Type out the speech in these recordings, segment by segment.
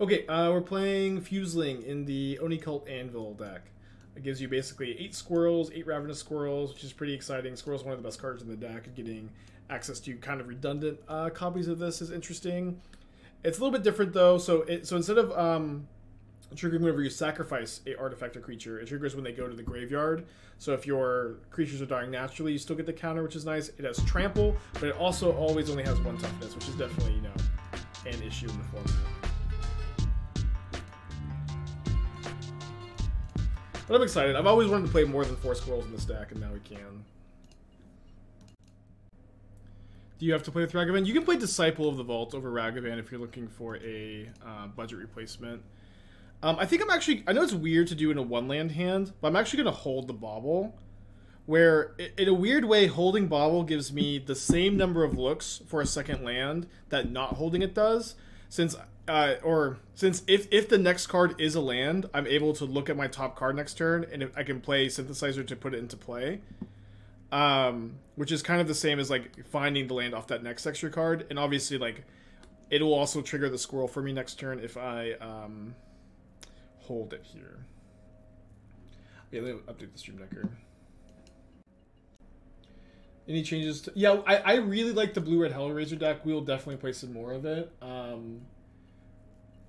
Okay, we're playing Fuseling in the Oni-Cult Anvil deck. It gives you basically 8 squirrels, 8 Ravenous Squirrels, which is pretty exciting. Squirrel's one of the best cards in the deck, and getting access to kind of redundant copies of this is interesting. It's a little bit different though, so instead of triggering whenever you sacrifice a artifact or creature, it triggers when they go to the graveyard. So if your creatures are dying naturally, you still get the counter, which is nice. It has trample, but it also always only has 1 toughness, which is definitely, you know, an issue in the format. But I'm excited. I've always wanted to play more than 4 squirrels in this deck, and now we can. Do you have to play with Ragavan? You can play Disciple of the Vault over Ragavan if you're looking for a budget replacement. I think I'm actually... I know it's weird to do in a 1-land hand, but I'm actually going to hold the Bauble. Where, in a weird way, holding Bauble gives me the same number of looks for a second land that not holding it does. Since if the next card is a land, I'm able to look at my top card next turn, and I can play Synthesizer to put it into play. Which is kind of the same as, like, finding the land off that next extra card. And obviously, like, it will also trigger the squirrel for me next turn if I hold it here. Yeah, let me update the stream decker. Any changes to... Yeah, I really like the Blue-Red Hellraiser deck. We will definitely play some more of it.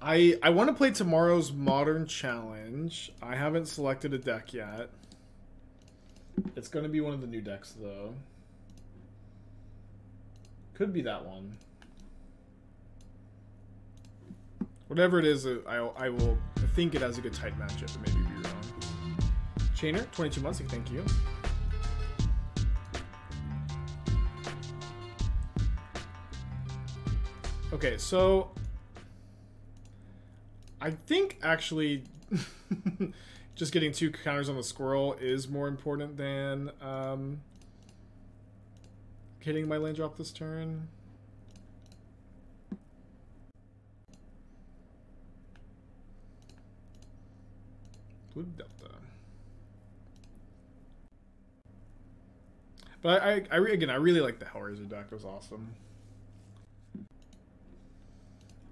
I want to play tomorrow's Modern Challenge. I haven't selected a deck yet. It's going to be one of the new decks, though. Could be that one. Whatever it is, I will think it has a good tight matchup, but maybe be wrong. Chainer, 22 months, thank you. Okay, so I think actually just getting 2 counters on the squirrel is more important than hitting my land drop this turn. Blue Delta. But I really like the Hellraiser deck. It was awesome.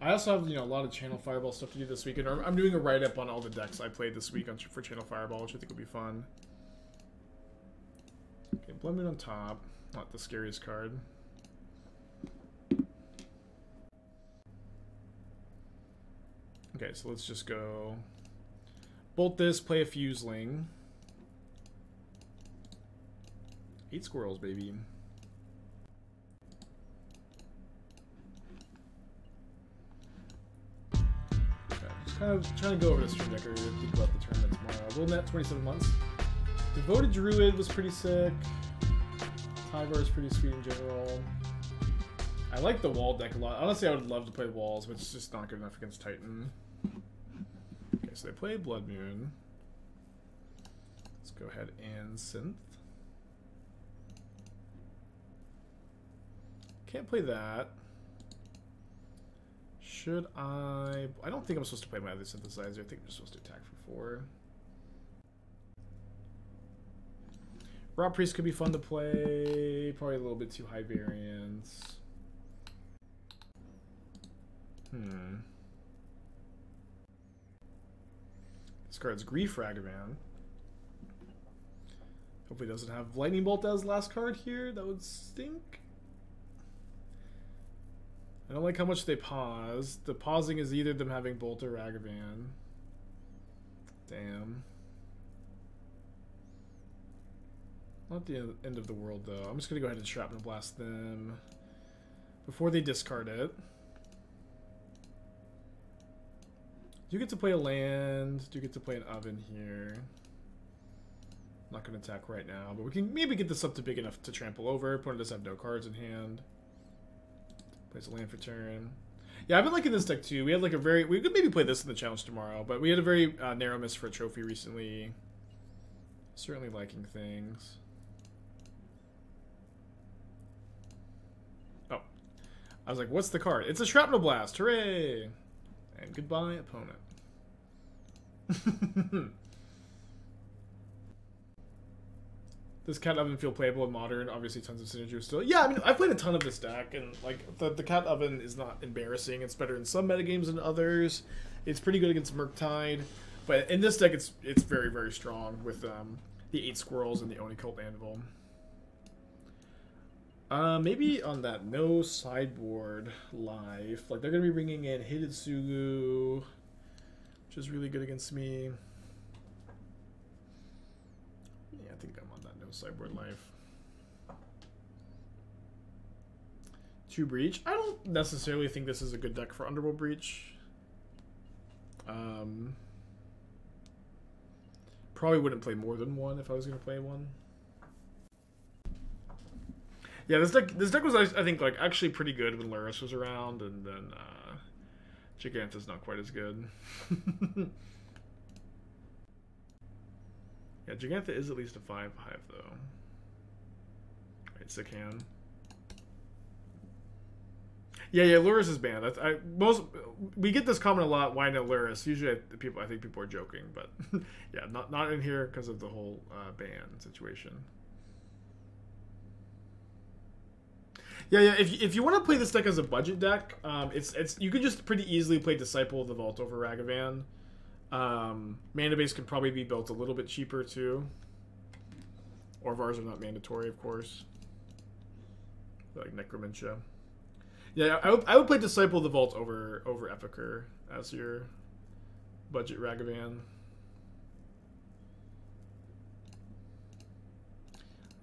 I also have, you know, a lot of Channel Fireball stuff to do this weekend. I'm doing a write-up on all the decks I played this week for Channel Fireball, which I think will be fun. Okay, Blood Moon on top. Not the scariest card. Okay, so let's just go... Bolt this, play a Fuseling. 8 squirrels, baby. Kind of trying to go over the stream decker to think about the tournament tomorrow. Will net 27 months. Devoted Druid was pretty sick. Tyvar is pretty sweet in general. I like the Wall deck a lot. Honestly, I would love to play Walls, but it's just not good enough against Titan. Okay, so they play Blood Moon. Let's go ahead and Synth. Can't play that. Should I don't think I'm supposed to play my other Synthesizer. I think I'm just supposed to attack for 4. Raw Priest could be fun to play. Probably a little bit too high variance. This card's Grief Ragavan. Hopefully it doesn't have Lightning Bolt as last card here. That would stink. I don't like how much they pause. The pausing is either them having Bolt or Ragavan. Damn. Not the end of the world, though. I'm just going to go ahead and Shrapnel Blast them before they discard it. You get to play a land. You get to play an Oven here. Not going to attack right now, but we can maybe get this up to big enough to trample over. Opponent does have no cards in hand. Plays a land for turn. Yeah, I've been liking this deck too. We had like a very... We could maybe play this in the challenge tomorrow, but we had a very narrow miss for a trophy recently. Certainly liking things. Oh. I was like, what's the card? It's a Shrapnel Blast. Hooray! And goodbye, opponent. Does Cat Oven feel playable in Modern? Obviously, tons of synergy still. Yeah, I mean, I've played a ton of this deck, and like the Cat Oven is not embarrassing. It's better in some metagames than others. It's pretty good against Murktide, but in this deck, it's very, very strong with the 8 Squirrels and the Oni-Cult Anvil. Maybe on that no sideboard life, like they're gonna be bringing in Hidetsugu, which is really good against me. Yeah, I think I'm on that no sideboard life. 2 Breach. I don't necessarily think this is a good deck for Underworld Breach. Probably wouldn't play more than one if I was gonna play one. Yeah, this deck was, I think, like actually pretty good when Luris was around, and then Jegantha's not quite as good. Yeah, Jegantha is at least a 5/5 though. Right, sick hand. Yeah, Luris is banned. We get this comment a lot. Why no Luris? Usually, I think people are joking, but yeah, not in here because of the whole ban situation. Yeah. If you want to play this deck as a budget deck, you could just pretty easily play Disciple of the Vault over Ragavan. Mana base could probably be built a little bit cheaper too. Orvars are not mandatory, of course. Like Necromancia. Yeah, I would play Disciple of the Vault over Epicur as your budget Ragavan.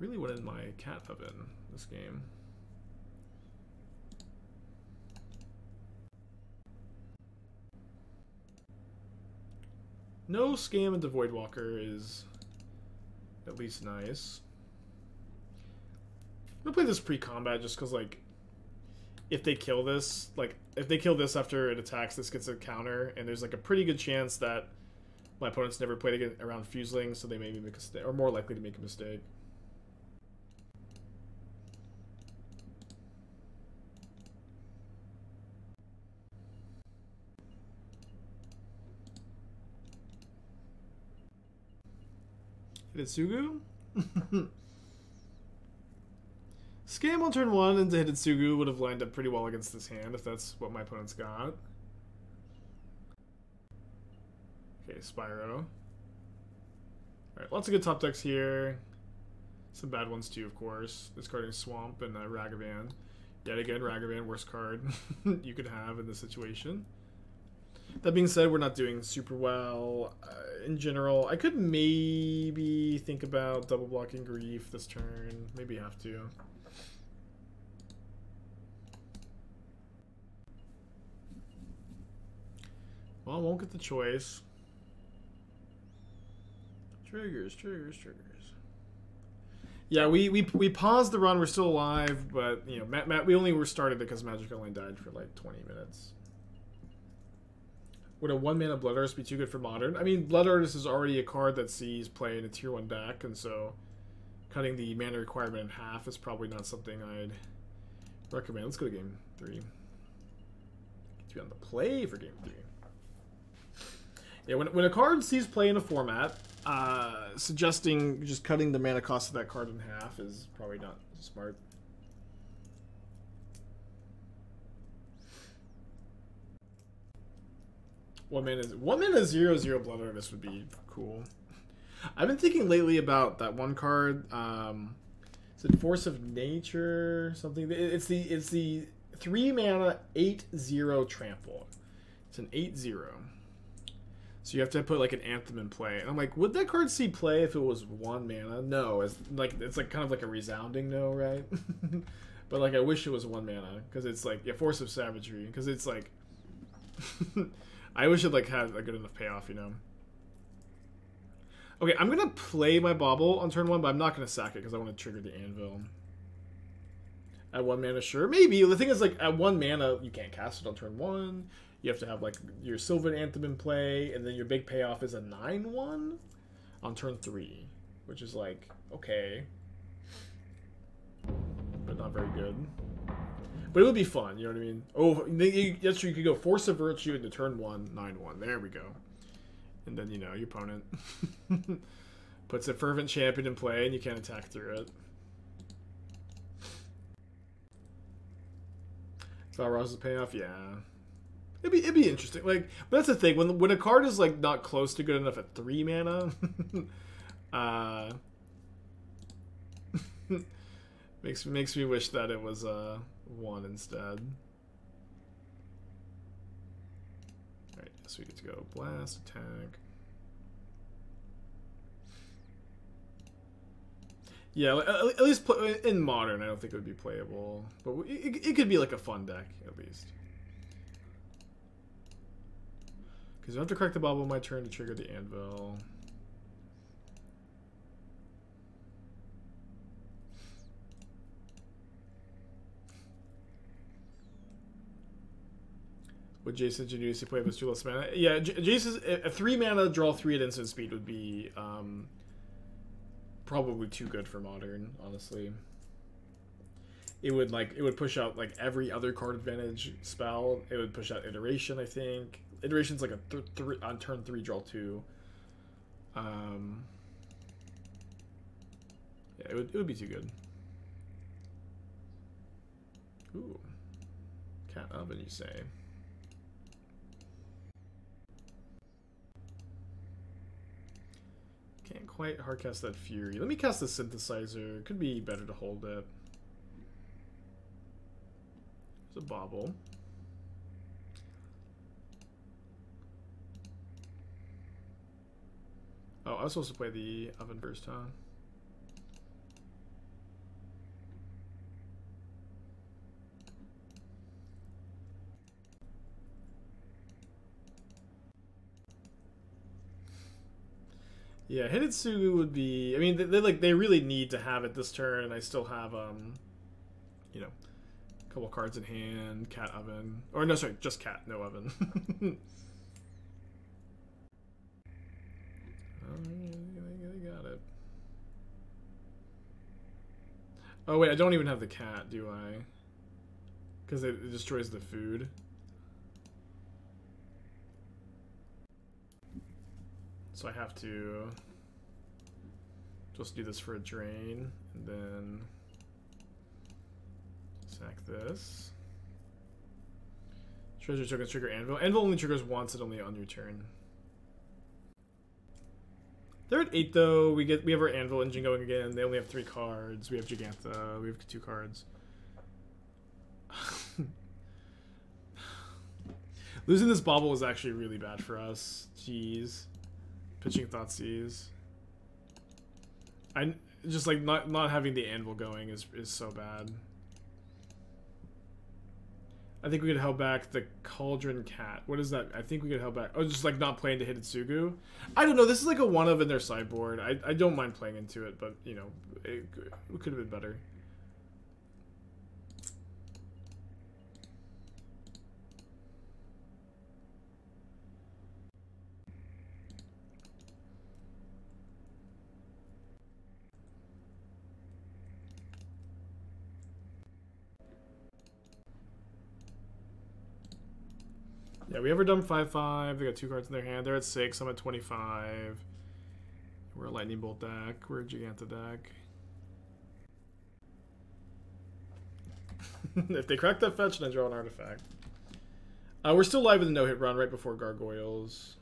Really wanted my Cat Oven this game. No Scam into Voidwalker is at least nice. I'm gonna play this pre-combat just because, like, if they kill this, after it attacks, this gets a counter, and there's like a pretty good chance that my opponent's never played again around Fuseling, so they maybe make a mistake, or more likely to make a mistake. Hidetsugu? Scam on turn 1 into Hidetsugu would have lined up pretty well against this hand if that's what my opponent's got. Okay, Spyro. Alright, lots of good top decks here. Some bad ones too, of course. Discarding Swamp and Ragavan. Yet again, Ragavan, worst card you could have in this situation. That being said, we're not doing super well in general. I could maybe think about double blocking Grief this turn. Maybe have to. Well, I won't get the choice. Triggers. Yeah, we paused the run. We're still alive, but you know, we only were started because Magic only died for like 20 minutes. Would a 1-mana Blood Artist be too good for Modern? I mean, Blood Artist is already a card that sees play in a tier 1 deck, and so cutting the mana requirement in half is probably not something I'd recommend. Let's go to game 3. Get you on the play for game 3. Yeah, when a card sees play in a format, suggesting just cutting the mana cost of that card in half is probably not smart. One mana 0/0 Blood Artist would be cool. I've been thinking lately about that one card. Is it Force of Nature? Something. It's the 3 mana 8/0 Trample. It's an 8/0. So you have to put like an Anthem in play. And I'm like, would that card see play if it was 1 mana? No, it's like kind of like a resounding no, right? But like I wish it was 1 mana because it's like Force of Savagery because it's like. I wish it like had a good enough payoff, you know. Okay, I'm gonna play my Bauble on turn 1, but I'm not gonna sack it because I want to trigger the Anvil. At 1 mana, sure, maybe. The thing is, like at 1 mana, you can't cast it on turn 1. You have to have like your Sylvan Anthem in play, and then your big payoff is a 9/1 on turn 3, which is like okay, but not very good. But it would be fun, you know what I mean? Oh, that's true. You could go Force of Virtue into turn 1, 9/1. There we go. And then, you know, your opponent Puts a Fervent Champion in play, and you can't attack through it. Valros's payoff, yeah. It'd be interesting. Like, but that's the thing. When a card is like not close to good enough at 3 mana, makes me wish that it was 1 instead. Alright, so we get to go blast, attack. Yeah, at least in Modern, I don't think it would be playable. But it could be like a fun deck, at least. Because I have to correct the Bauble on my turn to trigger the Anvil. Would Jason's Ingenuity play with 2 less mana? Yeah, Jason's a 3 mana draw 3 at instant speed would be probably too good for Modern, honestly. It would push out like every other card advantage spell. It would push out Iteration, I think. Iteration's like a on turn 3 draw 2. Yeah, it would be too good. Ooh. Cat Oven, you say? Can't quite hardcast that Fury. Let me cast the Synthesizer. Could be better to hold it. There's a Bauble. Oh, I was supposed to play the Oven first, huh? Yeah, Hidetsugu would be. I mean, they really need to have it this turn, and I still have you know, a couple cards in hand. Cat Oven, or no, sorry, just Cat, no Oven. They got it. Oh wait, I don't even have the cat, do I? Because it destroys the food. So I have to just do this for a drain, and then sack this. Treasure tokens trigger Anvil. Anvil only triggers once, and only on your turn. They're at 8 though. We have our Anvil engine going again. They only have 3 cards. We have Jegantha. We have 2 cards. Losing this Bauble was actually really bad for us. Jeez. Pitching Thoughtseize. I just like not having the Anvil going is so bad. I think we could held back the Cauldron Cat. What is that? I think we could held back. Oh, just like not playing to Hidetsugu. I don't know. This is like a 1 of in their sideboard. I don't mind playing into it, but you know, it could have been better. Yeah, we ever done 5/5. They got 2 cards in their hand. They're at 6. I'm at 25. We're a Lightning Bolt deck. We're a Jegantha deck. If they crack that fetch, then I draw an artifact. We're still live in the no-hit run right before Gargoyles.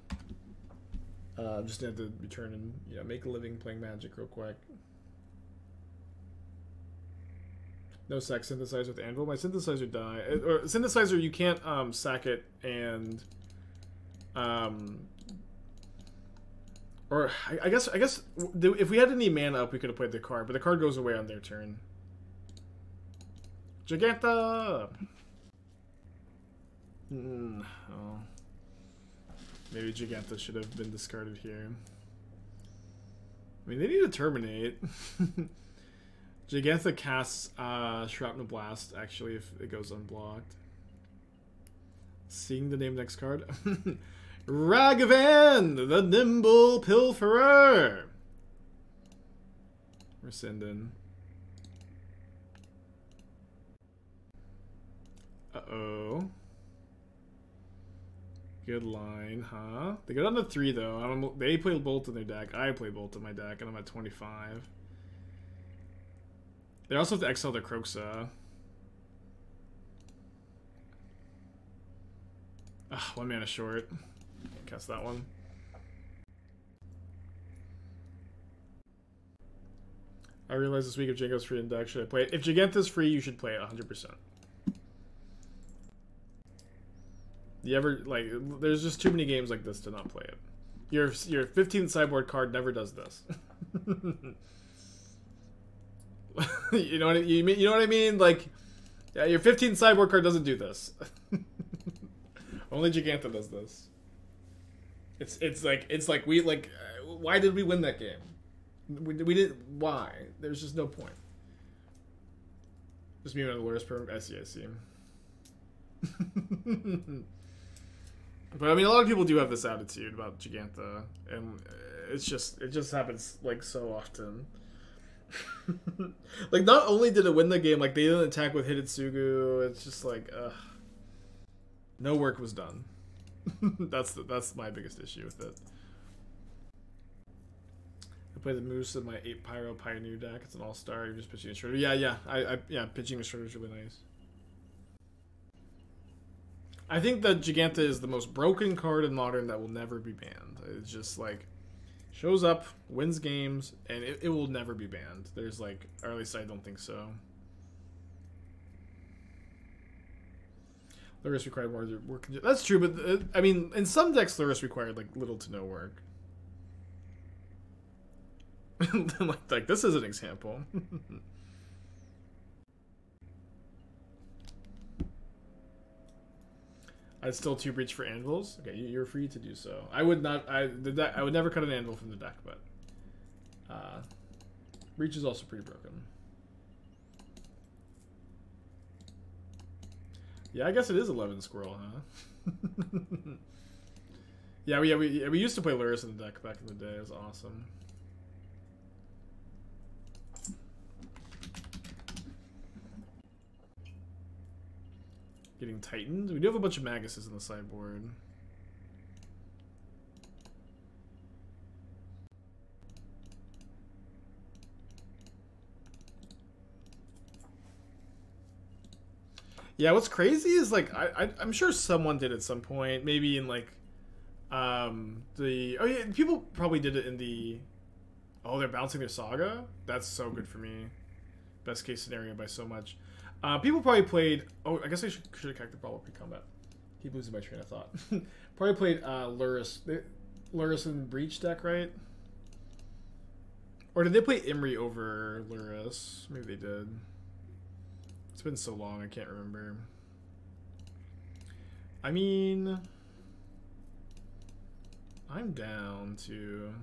Just have to return and make a living playing Magic real quick. No sack Synthesizer with Anvil. My Synthesizer died. Or Synthesizer, you can't sack it and or I guess if we had any mana up, we could have played the card, but the card goes away on their turn. Jegantha. Oh. Maybe Jegantha should have been discarded here. I mean, they need to terminate. Jegantha casts Shrapnel Blast, actually, if it goes unblocked. Seeing the name next card. Ragavan, the Nimble Pilferer. We're sending. Uh-oh. Good line, huh? They go down to 3 though. They play Bolt in their deck. I play Bolt in my deck, and I'm at 25. They also have to exile their Kroxa. Ugh, 1 mana short. Can't cast that one. I realized this week if Django's free in deck, should I play it? If Jegantha's free, you should play it 100%. You ever, like, there's just too many games like this to not play it. Your 15th sideboard card never does this. You know what I mean? Like, yeah, your 15th sideboard card doesn't do this. Only Jegantha does this. It's like we like. Why did we win that game? We didn't. Why? There's just no point. Just me and the Lurrus perm. I see. But I mean, a lot of people do have this attitude about Jegantha, and it just happens like so often. Like, not only did it win the game, like they didn't attack with Hidetsugu. It's just like, no work was done. That's my biggest issue with it. I play the Moose in my 8 Pyro Pioneer deck. It's an all-star. You're just pitching a Shredder. Yeah. Pitching a Shredder is really nice. I think that Jegantha is the most broken card in Modern that will never be banned. It's just like, shows up, wins games, and it will never be banned. There's like, or at least I don't think so. Lurrus required more work. That's true, but I mean, in some decks, Lurrus required like little to no work. like this is an example. I'd still 2 breach for anvils. Okay, you're free to do so. I would not. I would never cut an anvil from the deck, but breach is also pretty broken. Yeah, I guess it is 11 Squirrel, huh? Yeah, we used to play Lurrus in the deck back in the day. It was awesome. Getting tightened. We do have a bunch of Maguses in the sideboard. Yeah, what's crazy is like I'm sure someone did at some point, maybe in like people probably did it in the they're bouncing their Saga. That's so good for me. Best case scenario by so much. People probably played. Oh, I guess I should have checked the Bauble pre-combat. Keep losing my train of thought. Probably played Lurrus in Breach deck, right? Or did they play Imri over Lurrus? Maybe they did. It's been so long, I can't remember. I mean, I'm down to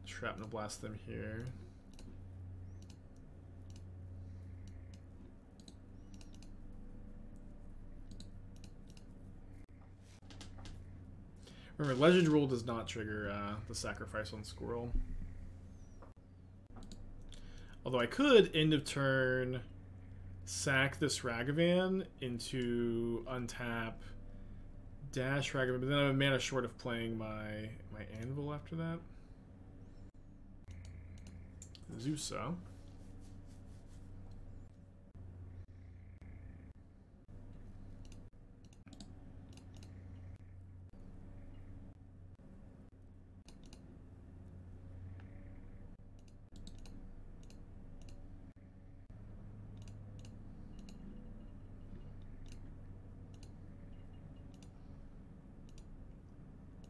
Shrapnel Blast them here. Remember, Legend Rule does not trigger the sacrifice on Squirrel. Although I could, end of turn, sack this Ragavan into untap, dash Ragavan, but then I'm a mana short of playing my Anvil after that. Zusa.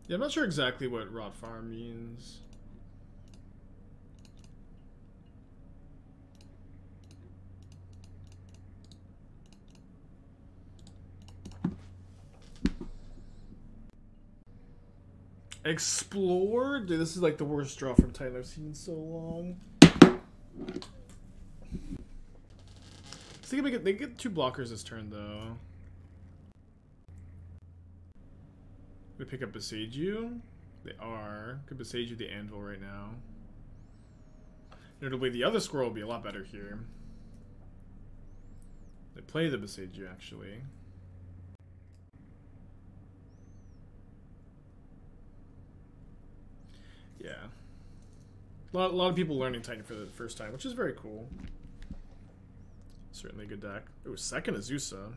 Yeah, I'm not sure exactly what Rot Farm means. Explore? Dude, this is like the worst draw from Titan I've seen in so long. So they get 2 blockers this turn, though. They pick up Besage You. They are. Could Besage You the Anvil right now. Notably, the other Squirrel will be a lot better here. They play the Besage You, actually. Yeah. A lot of people learning Titan for the first time, which is very cool. Certainly a good deck. Ooh, second Azusa.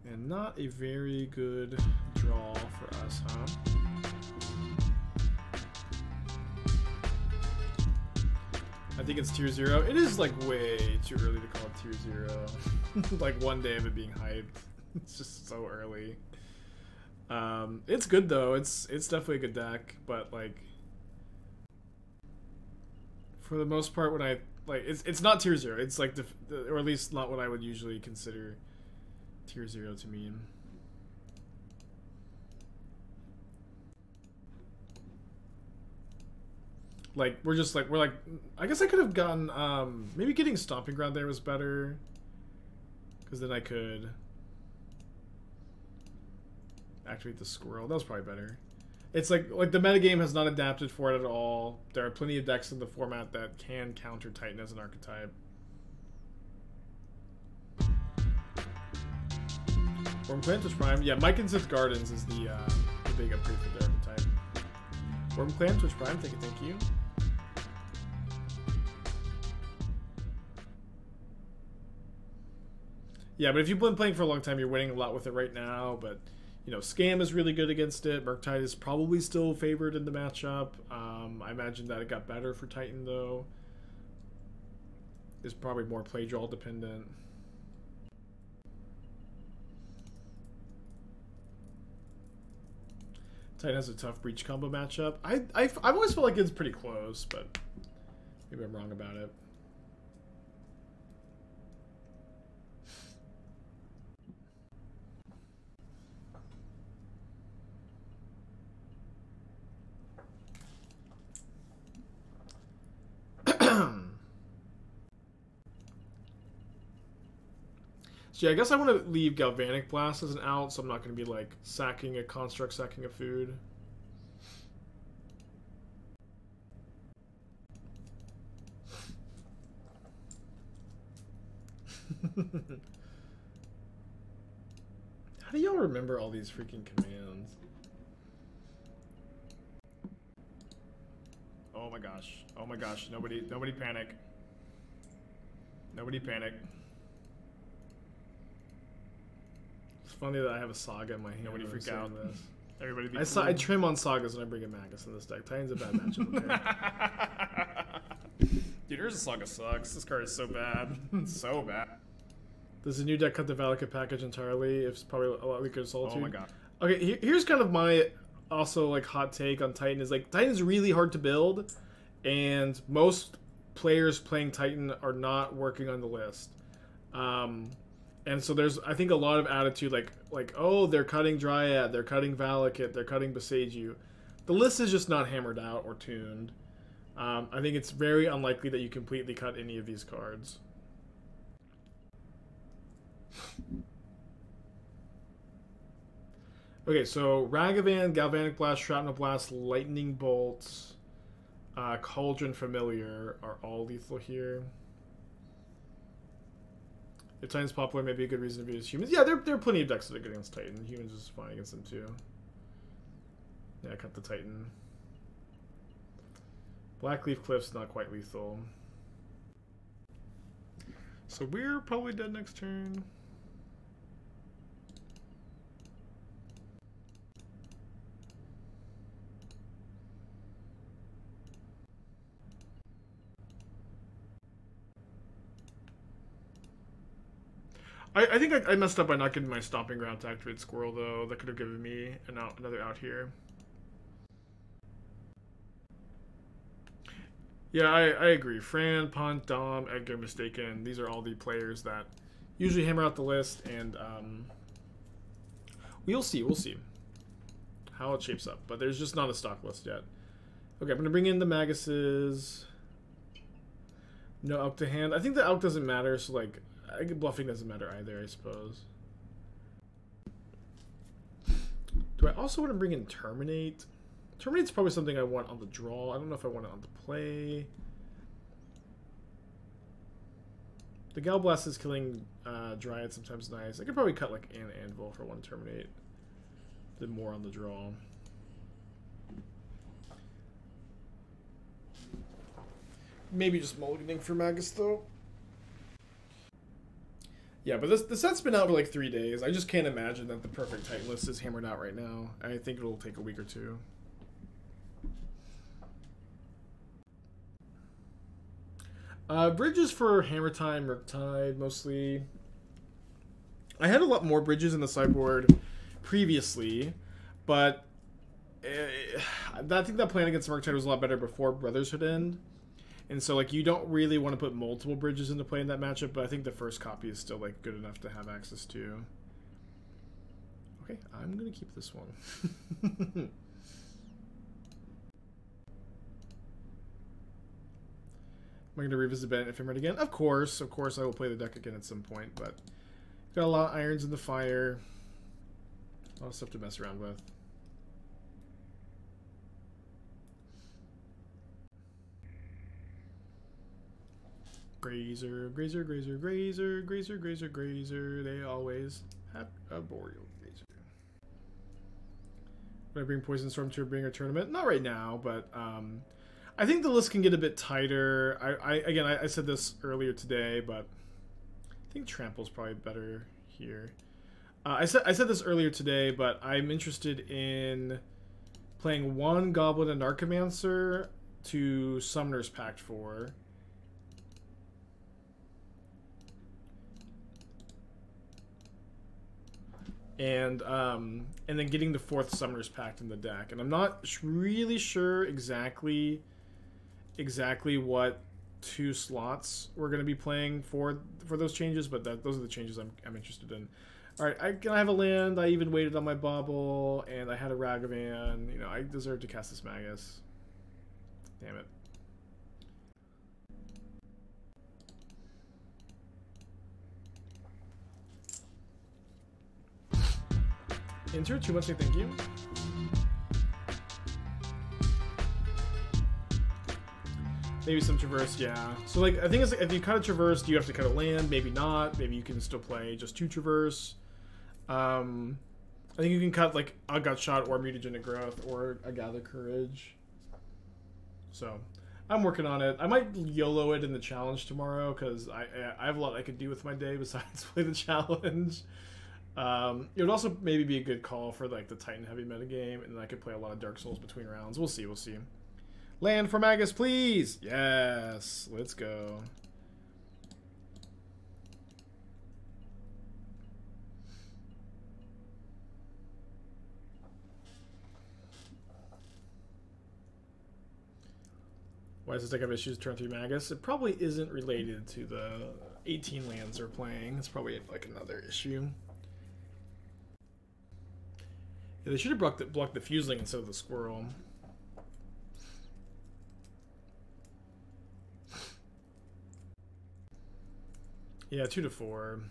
And not a very good draw for us, huh? I think it's tier 0. It is like way too early to call it tier 0. Like one day of it being hyped. It's just so early. It's good though. It's definitely a good deck, but like for the most part, when I like it's not tier 0. It's like or at least not what I would usually consider tier 0 to mean. Like we're like I guess I could have gotten maybe getting Stomping Ground there was better, because then I could activate the squirrel. That was probably better. It's like the metagame has not adapted for it at all. There are plenty of decks in the format that can counter Titan as an archetype. Wormplant Twitch Prime. Yeah, Mike and Sith Gardens is the big upgrade for the archetype. Wormplant Twitch Prime, thank you. Yeah, but if you've been playing for a long time, you're winning a lot with it right now, but you know, Scam is really good against it. Murktide is probably still favored in the matchup. I imagine that it got better for Titan, though. It's probably more play draw dependent. Titan has a tough Breach combo matchup. I've always felt like it's pretty close, but maybe I'm wrong about it. So yeah, I guess I want to leave Galvanic Blast as an out, so I'm not going to be like sacking a construct, sacking a food. How do y'all remember all these freaking commands? Oh my gosh. Oh my gosh. Nobody panic. Nobody panic. It's funny that I have a Saga in my hand. Nobody freak out. This. Everybody be cool. I trim on Sagas when I bring a Magus in this deck. Titan's a bad matchup, okay? Dude, Urza Saga sucks. This card is so bad. So bad. Does the new deck cut the Valakut package entirely? It's probably a lot weaker than Solitude. Oh my god. Okay, here's kind of my also like hot take on Titan is like Titan is really hard to build, and most players playing Titan are not working on the list. And so there's, I think, a lot of attitude like, oh, they're cutting Dryad, they're cutting Valakut, they're cutting Boseiju. The list is just not hammered out or tuned. I think it's very unlikely that you completely cut any of these cards. Okay, so Ragavan, Galvanic Blast, Shrapnel Blast, Lightning Bolts, Cauldron Familiar are all lethal here. If Titan's popular, maybe a good reason to use humans. Yeah, there are plenty of decks that are good against Titan. Humans is fine against them too. Yeah, cut the Titan. Blackcleave Cliffs, not quite lethal. So we're probably dead next turn. I think I messed up by not getting my Stomping Ground to activate Squirrel, though. That could have given me another out here. Yeah, I agree. Fran, Punt, Dom, Edgar, Mistaken. These are all the players that usually hammer out the list, and we'll see how it shapes up. But there's just not a stock list yet. Okay, I'm going to bring in the Maguses. No Elk to hand. I think the Elk doesn't matter, so like... bluffing doesn't matter either, I suppose. Do I also want to bring in Terminate? Terminate's probably something I want on the draw. I don't know if I want it on the play. The Gal Blast is killing Dryad sometimes nice. I could probably cut like an Anvil for one Terminate. than more on the draw. Maybe just mulliganing for Magus, though. Yeah, but the set's been out for like 3 days. I just can't imagine that the perfect Titan list is hammered out right now. I think it'll take a week or two. Bridges for Hammer Time, Riptide, mostly. I had a lot more bridges in the sideboard previously, but I think that plan against Murktide was a lot better before Brotherhood End. And so, like, you don't really want to put multiple bridges into play in that matchup, but I think the first copy is still, like, good enough to have access to. Okay, I'm going to keep this one. Am I going to revisit Bennett Ephemerate again? Of course I will play the deck again at some point, but got a lot of irons in the fire. A lot of stuff to mess around with. Grazer, grazer, grazer, grazer, grazer, grazer, grazer. They always have a boreal grazer. Would I bring Poison Storm to bring a tournament? Not right now, but I think the list can get a bit tighter. I said this earlier today, but I think Trample's probably better here. I said this earlier today, but I'm interested in playing one Goblin and Narcomancer to Summoner's Pact for. And then getting the 4th Summoner's Pact in the deck. And I'm not really sure exactly what 2 slots we're going to be playing for those changes, but those are the changes I'm interested in. All right, I have a land. I even waited on my Bauble, and I had a Ragavan. You know, I deserve to cast this Magus. Damn it. Enter 2 months, thank you. Maybe some traverse, yeah. So like, I think it's, if you cut a traverse, do you have to cut a land? Maybe not. Maybe you can still play just 2 traverse. I think you can cut like a Gutshot or Mutagenic Growth or a Gather Courage. So I'm working on it. I might YOLO it in the challenge tomorrow because I have a lot I could do with my day besides play the challenge. It would also maybe be a good call for like the Titan heavy metagame, and then I could play a lot of Dark Souls between rounds. We'll see, we'll see. Land for Magus, please! Yes! Let's go. Why does this deck have issues turn 3 Magus? It probably isn't related to the 18 lands they're playing. It's probably like another issue. Yeah, they should have blocked the Fuseling instead of the Squirrel. Yeah, 2 to 4.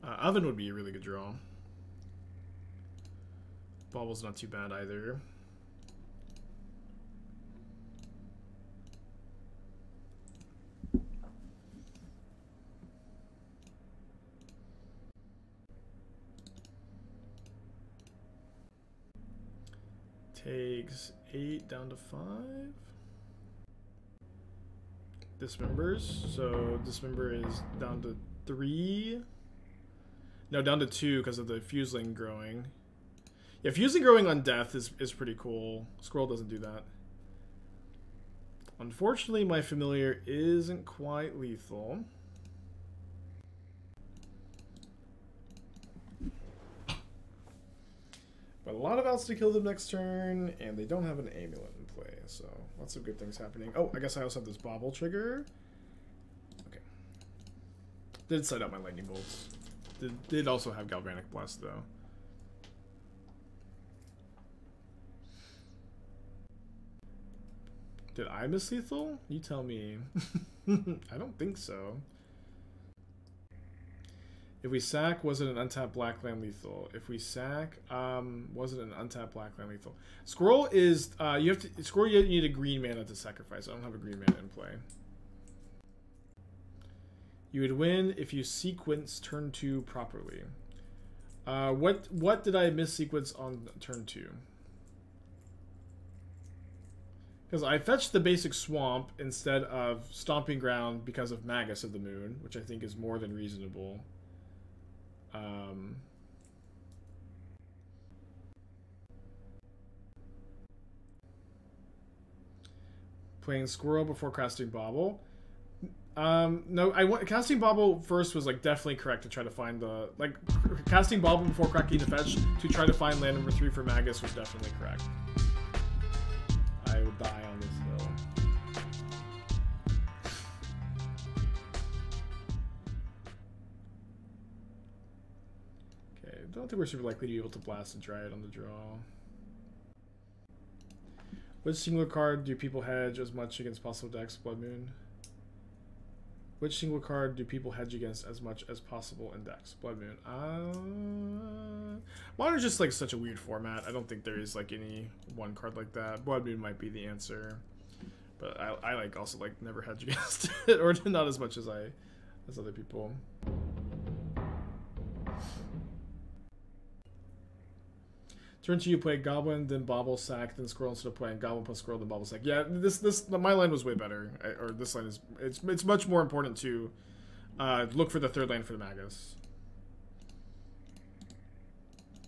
Oven would be a really good draw. Bauble's not too bad either. Takes 8 down to 5. Dismembers, so Dismember is down to 3. No, down to 2 because of the Fuseling growing. Yeah, Fuseling growing on death is pretty cool. Squirrel doesn't do that. Unfortunately, my Familiar isn't quite lethal. But a lot of outs to kill them next turn, and they don't have an Amulet in play, so lots of good things happening. Oh, I guess I also have this Bauble trigger. Okay. Did set up my Lightning Bolts. Did also have Galvanic Blast, though. Did I miss lethal? You tell me. I don't think so. If we sack, was it an untapped black land lethal? If we sack, was it an untapped black land lethal? Squirrel is you need a green mana to sacrifice. I don't have a green mana in play. You would win if you sequence turn 2 properly. What did I missequence on turn 2? Because I fetched the basic swamp instead of Stomping Ground because of Magus of the Moon, which I think is more than reasonable. Playing Squirrel before casting Bauble. No, casting Bauble first was like definitely correct to try to find the casting Bauble before cracking the fetch to try to find land number 3 for Magus was definitely correct. I will die on this hill. Okay, I don't think we're super likely to be able to blast a Dryad on the draw. Which single card do people hedge as much against possible decks? Blood Moon. Which single card do people hedge against as much as possible in decks? Blood Moon. Modern's just like such a weird format. I don't think there is like any one card like that. Blood Moon might be the answer, but I like also like never hedge against it, or not as much as other people. Turn 2, you play Goblin, then Bauble sack, then Squirrel instead of playing Goblin plus Squirrel, then Bauble sack. Yeah, my line was way better. Or this line is it's much more important to look for the third lane for the Magus.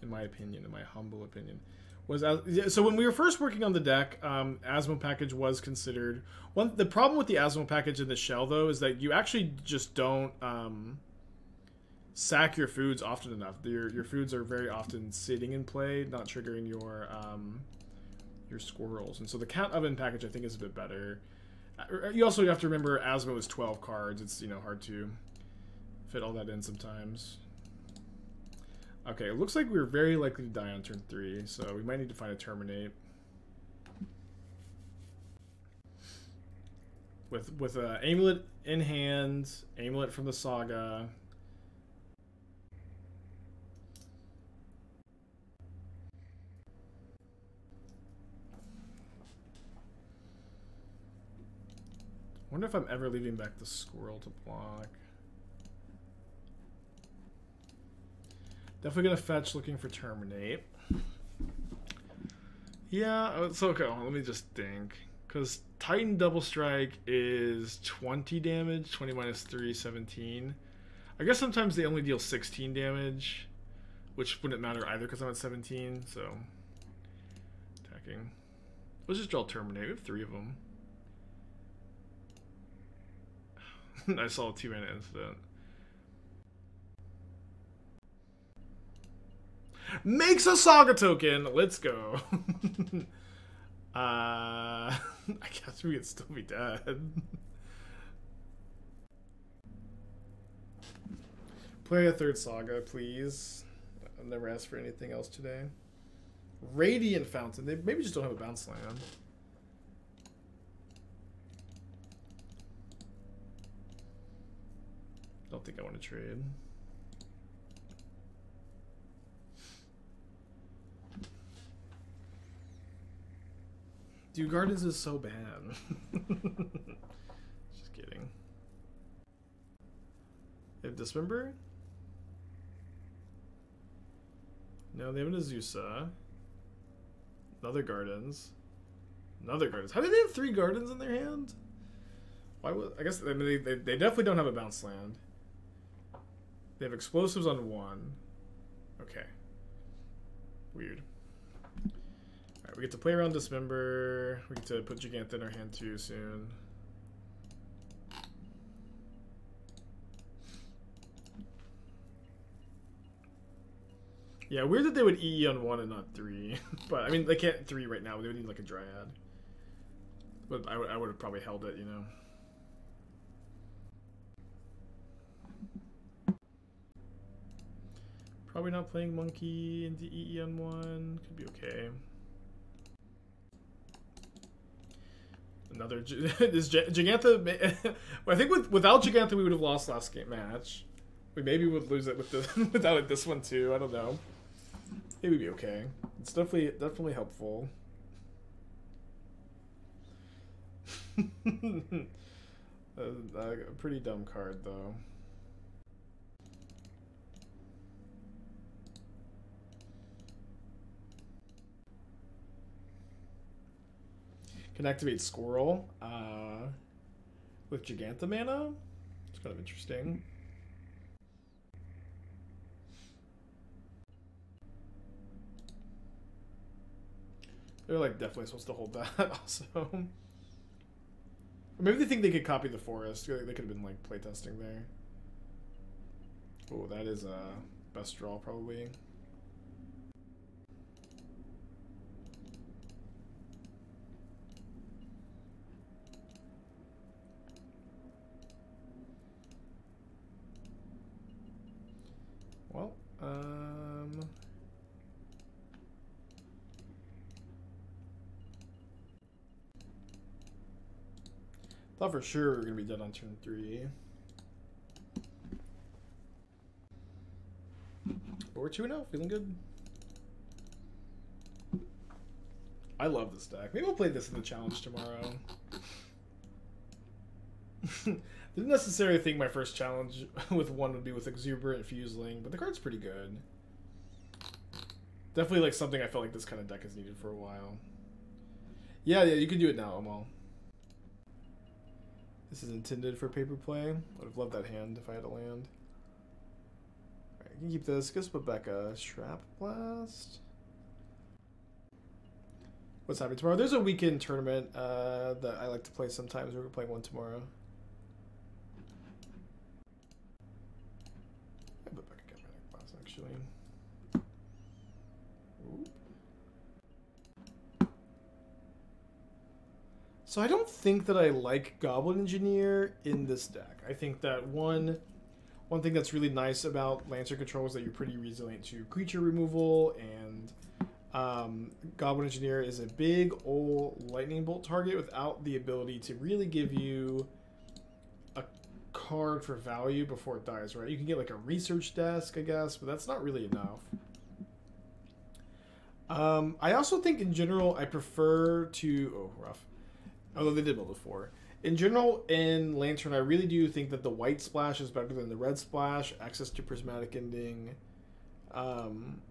In my opinion, in my humble opinion, so when we were first working on the deck, Asmo package was considered. The problem with the Asmo package in the shell though is that you actually just don't sack your foods often enough. Your foods are very often sitting in play, not triggering your squirrels. And so the Cat Oven package I think is a bit better. You also have to remember Asmo is 12 cards. It's hard to fit all that in sometimes. Okay, it looks like we're very likely to die on turn 3, so we might need to find a Terminate. With a Amulet in hand, Amulet from the Saga. I wonder if I'm ever leaving back the Squirrel to block. Definitely gonna fetch looking for Terminate. Yeah, so okay, let me just think. Because Titan Double Strike is 20 damage, 20 minus 3, 17. I guess sometimes they only deal 16 damage, which wouldn't matter either because I'm at 17, so. Attacking. Let's just draw Terminate. We have 3 of them. I saw a 2-mana incident. Makes a Saga token! Let's go. I guess we could still be dead. Play a 3rd Saga, please. I've never asked for anything else today. Radiant Fountain. They maybe just don't have a bounce land. Don't think I want to trade. Dude, Gardens is so bad. Just kidding. They have Dismember? No, they have an Azusa. Another Gardens. Another Gardens. How do they have 3 Gardens in their hand? Why would I guess they definitely don't have a bounce land. They have explosives on 1. Okay. Weird. Alright, we get to play around Dismember. We get to put Jegantha in our hand too soon. Yeah, weird that they would EE on 1 and not 3. But, I mean, they can't 3 right now. They would need like a Dryad. But I would have probably held it, you know. Probably not playing Monkey into EE on 1. Could be okay. Another is Jegantha. Well, I think without Jegantha we would have lost last game match. We maybe would lose it with the without it this one too. I don't know. It would be okay. It's definitely helpful. A pretty dumb card though. Can activate Squirrel with Jegantha mana. It's kind of interesting. They're like definitely supposed to hold that also. Or maybe they think they could copy the forest. They could have been like playtesting there. Oh, that is best draw probably. Well, thought for sure we were gonna be dead on turn 3. But we're 2-0, feeling good. I love this deck. Maybe we'll play this in the challenge tomorrow. Didn't necessarily think my first challenge with one would be with Exuberant Fuseling, but the card's pretty good. Definitely like something I felt like this kind of deck has needed for a while. Yeah, you can do it now, Amal. This is intended for paper play. Would have loved that hand if I had a land. Alright, I can keep this. Guess put back a Shrapnel Blast. What's happening tomorrow? There's a weekend tournament that I like to play sometimes. We're playing one tomorrow. I put back a Galvanic Blast actually. Ooh. So I don't think that I like Goblin Engineer in this deck. I think that one thing that's really nice about Lancer Control is that you're pretty resilient to creature removal, and Goblin Engineer is a big old lightning bolt target without the ability to really give you a card for value before it dies, right? You can get like a research desk, I guess, but that's not really enough. I also think in general I prefer to... Oh, rough. Although they did build a 4. In general, in Lantern, I really do think that the white splash is better than the red splash. Access to Prismatic Ending. And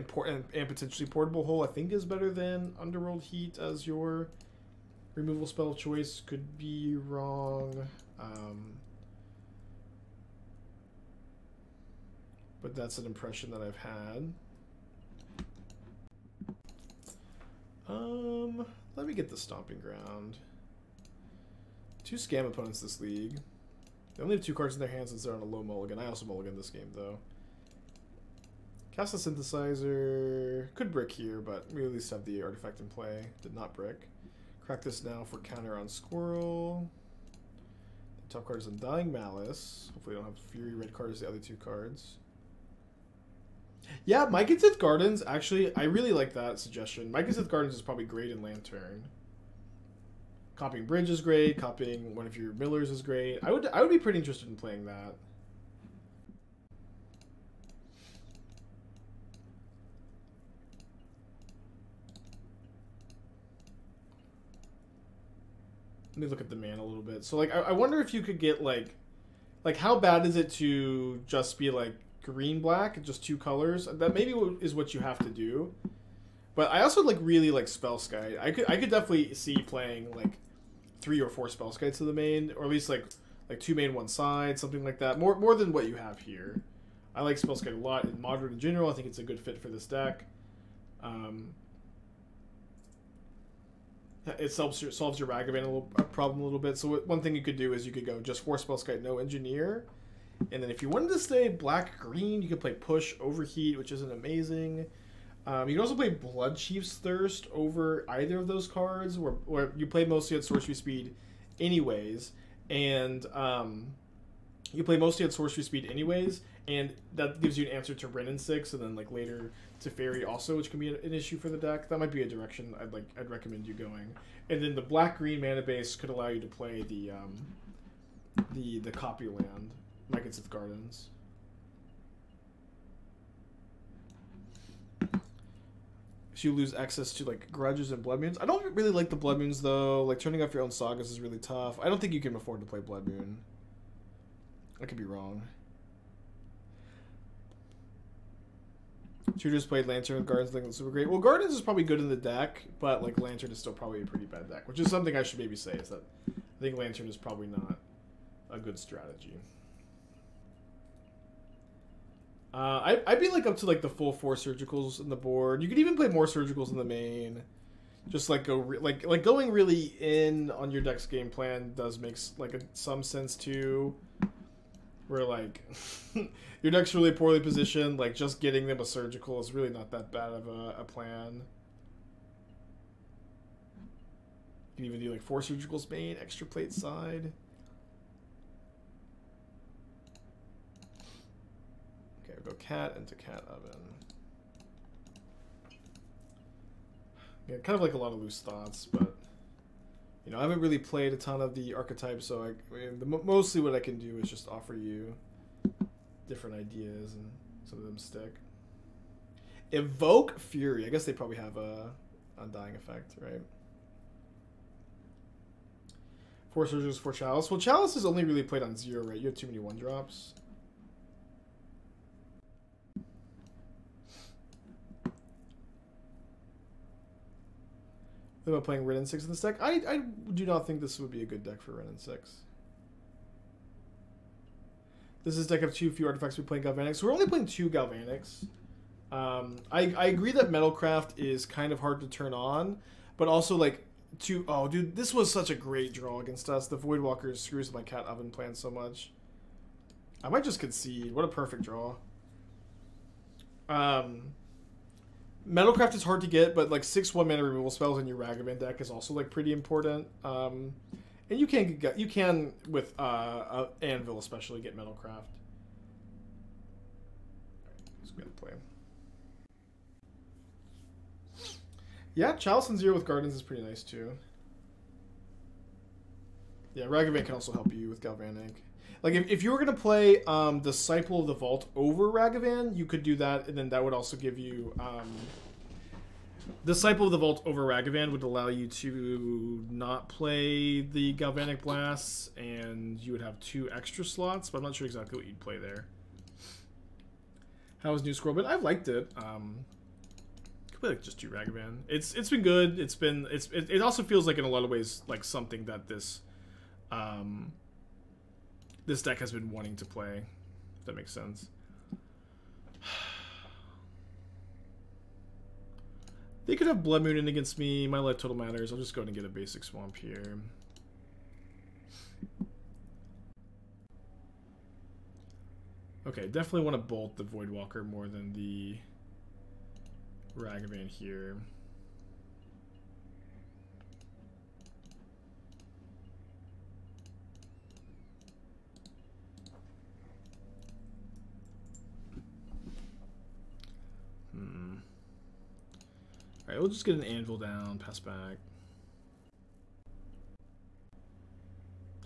potentially Portable Hole, I think, is better than Underworld Heat as your removal spell choice. Could be wrong. But that's an impression that I've had. Let me get the Stomping Ground. 2 scam opponents this league. They only have 2 cards in their hands since they're on a low mulligan. I also mulligan this game, though. Cast a Synthesizer. Could brick here, but we at least have the artifact in play. Did not brick. Crack this now for counter on Squirrel. The top card is Undying Malice. Hopefully I don't have Fury red card as the other 2 cards. Yeah, Myconsid Gardens, actually, I really like that suggestion. Myconsid Gardens is probably great in Lantern. Copying Bridge is great. Copying one of your Millers is great. I would be pretty interested in playing that. Let me look at the mana a little bit. So, like, I wonder if you could get, like, how bad is it to just be, like, green-black, just 2 colors? That maybe is what you have to do. But I also, like, really like Spellskite. I could definitely see playing, like, 3 or 4 Spellskites to the main, or at least, like 2 main, 1 side, something like that. More than what you have here. I like Spellskite a lot in Modern in general. I think it's a good fit for this deck. It solves your Ragavan problem a little bit. So one thing you could do is you could go just 4 Spellskite, no Engineer. And then if you wanted to stay black-green, you could play Push, Overheat, which isn't amazing. You can also play Blood Chief's Thirst over either of those cards, where you play mostly at sorcery speed anyways. And you play mostly at sorcery speed anyways, and that gives you an answer to Wrenn and 6, and then like later to Fairy also, which can be an issue for the deck. That might be a direction I'd recommend you going. And then the black-green mana base could allow you to play the copy land, Myconsid Gardens. So you lose access to like Grudges and Blood Moons. I don't really like the Blood Moons though. Like turning off your own sagas is really tough. I don't think you can afford to play Blood Moon. I could be wrong. Shooters played Lantern with Gardens, like super great. Well, Gardens is probably good in the deck, but like Lantern is still probably a pretty bad deck, which is something I should maybe say is that I think Lantern is probably not a good strategy. I'd be like up to like the full 4 surgicals in the board. You could even play more surgicals in the main. Just like go like going really in on your deck's game plan does make like some sense too. Where like your deck's really poorly positioned, like just getting them a surgical is really not that bad of a plan. You can even do like 4 surgicals main, extra plate side. Okay, we'll go cat into cat oven. Yeah, kind of like a lot of loose thoughts, but you know, I haven't really played a ton of the archetypes, so I mean, mostly what I can do is just offer you different ideas, and some of them stick. Evoke Fury. I guess they probably have a Undying effect, right? 4 Surges, 4 Chalice. Well, Chalice is only really played on 0, right? You have too many 1-drops. About playing Ren and 6 in this deck. I do not think this would be a good deck for Ren and 6. This is deck of 2 few artifacts. We're playing Galvanics. So we're only playing 2 Galvanics. I agree that Metalcraft is kind of hard to turn on, but also like oh dude, this was such a great draw against us. The Voidwalker screws my cat oven plan so much. I might just concede. What a perfect draw. Metalcraft is hard to get, but like 6/1 mana removal spells in your Ragavan deck is also like pretty important. And you can with Anvil especially get Metalcraft. Let's go play. Yeah, Chalice and 0 with Gardens is pretty nice too. Yeah, Ragavan can also help you with Galvanic. Like, if you were going to play Disciple of the Vault over Ragavan, you could do that, and then that would also give you... Disciple of the Vault over Ragavan would allow you to not play the Galvanic Blasts, and you would have 2 extra slots, but I'm not sure exactly what you'd play there. How was New Scroll? But I've liked it. Could play like just 2 Ragavan. It's been good. It also feels like in a lot of ways like something that this this deck has been wanting to play, if that makes sense. They could have Blood Moon in against me. My life total matters. I'll just go ahead and get a basic swamp here. Okay, definitely want to bolt the Voidwalker more than the Ragavan here. Alright, we'll just get an Anvil down, pass back.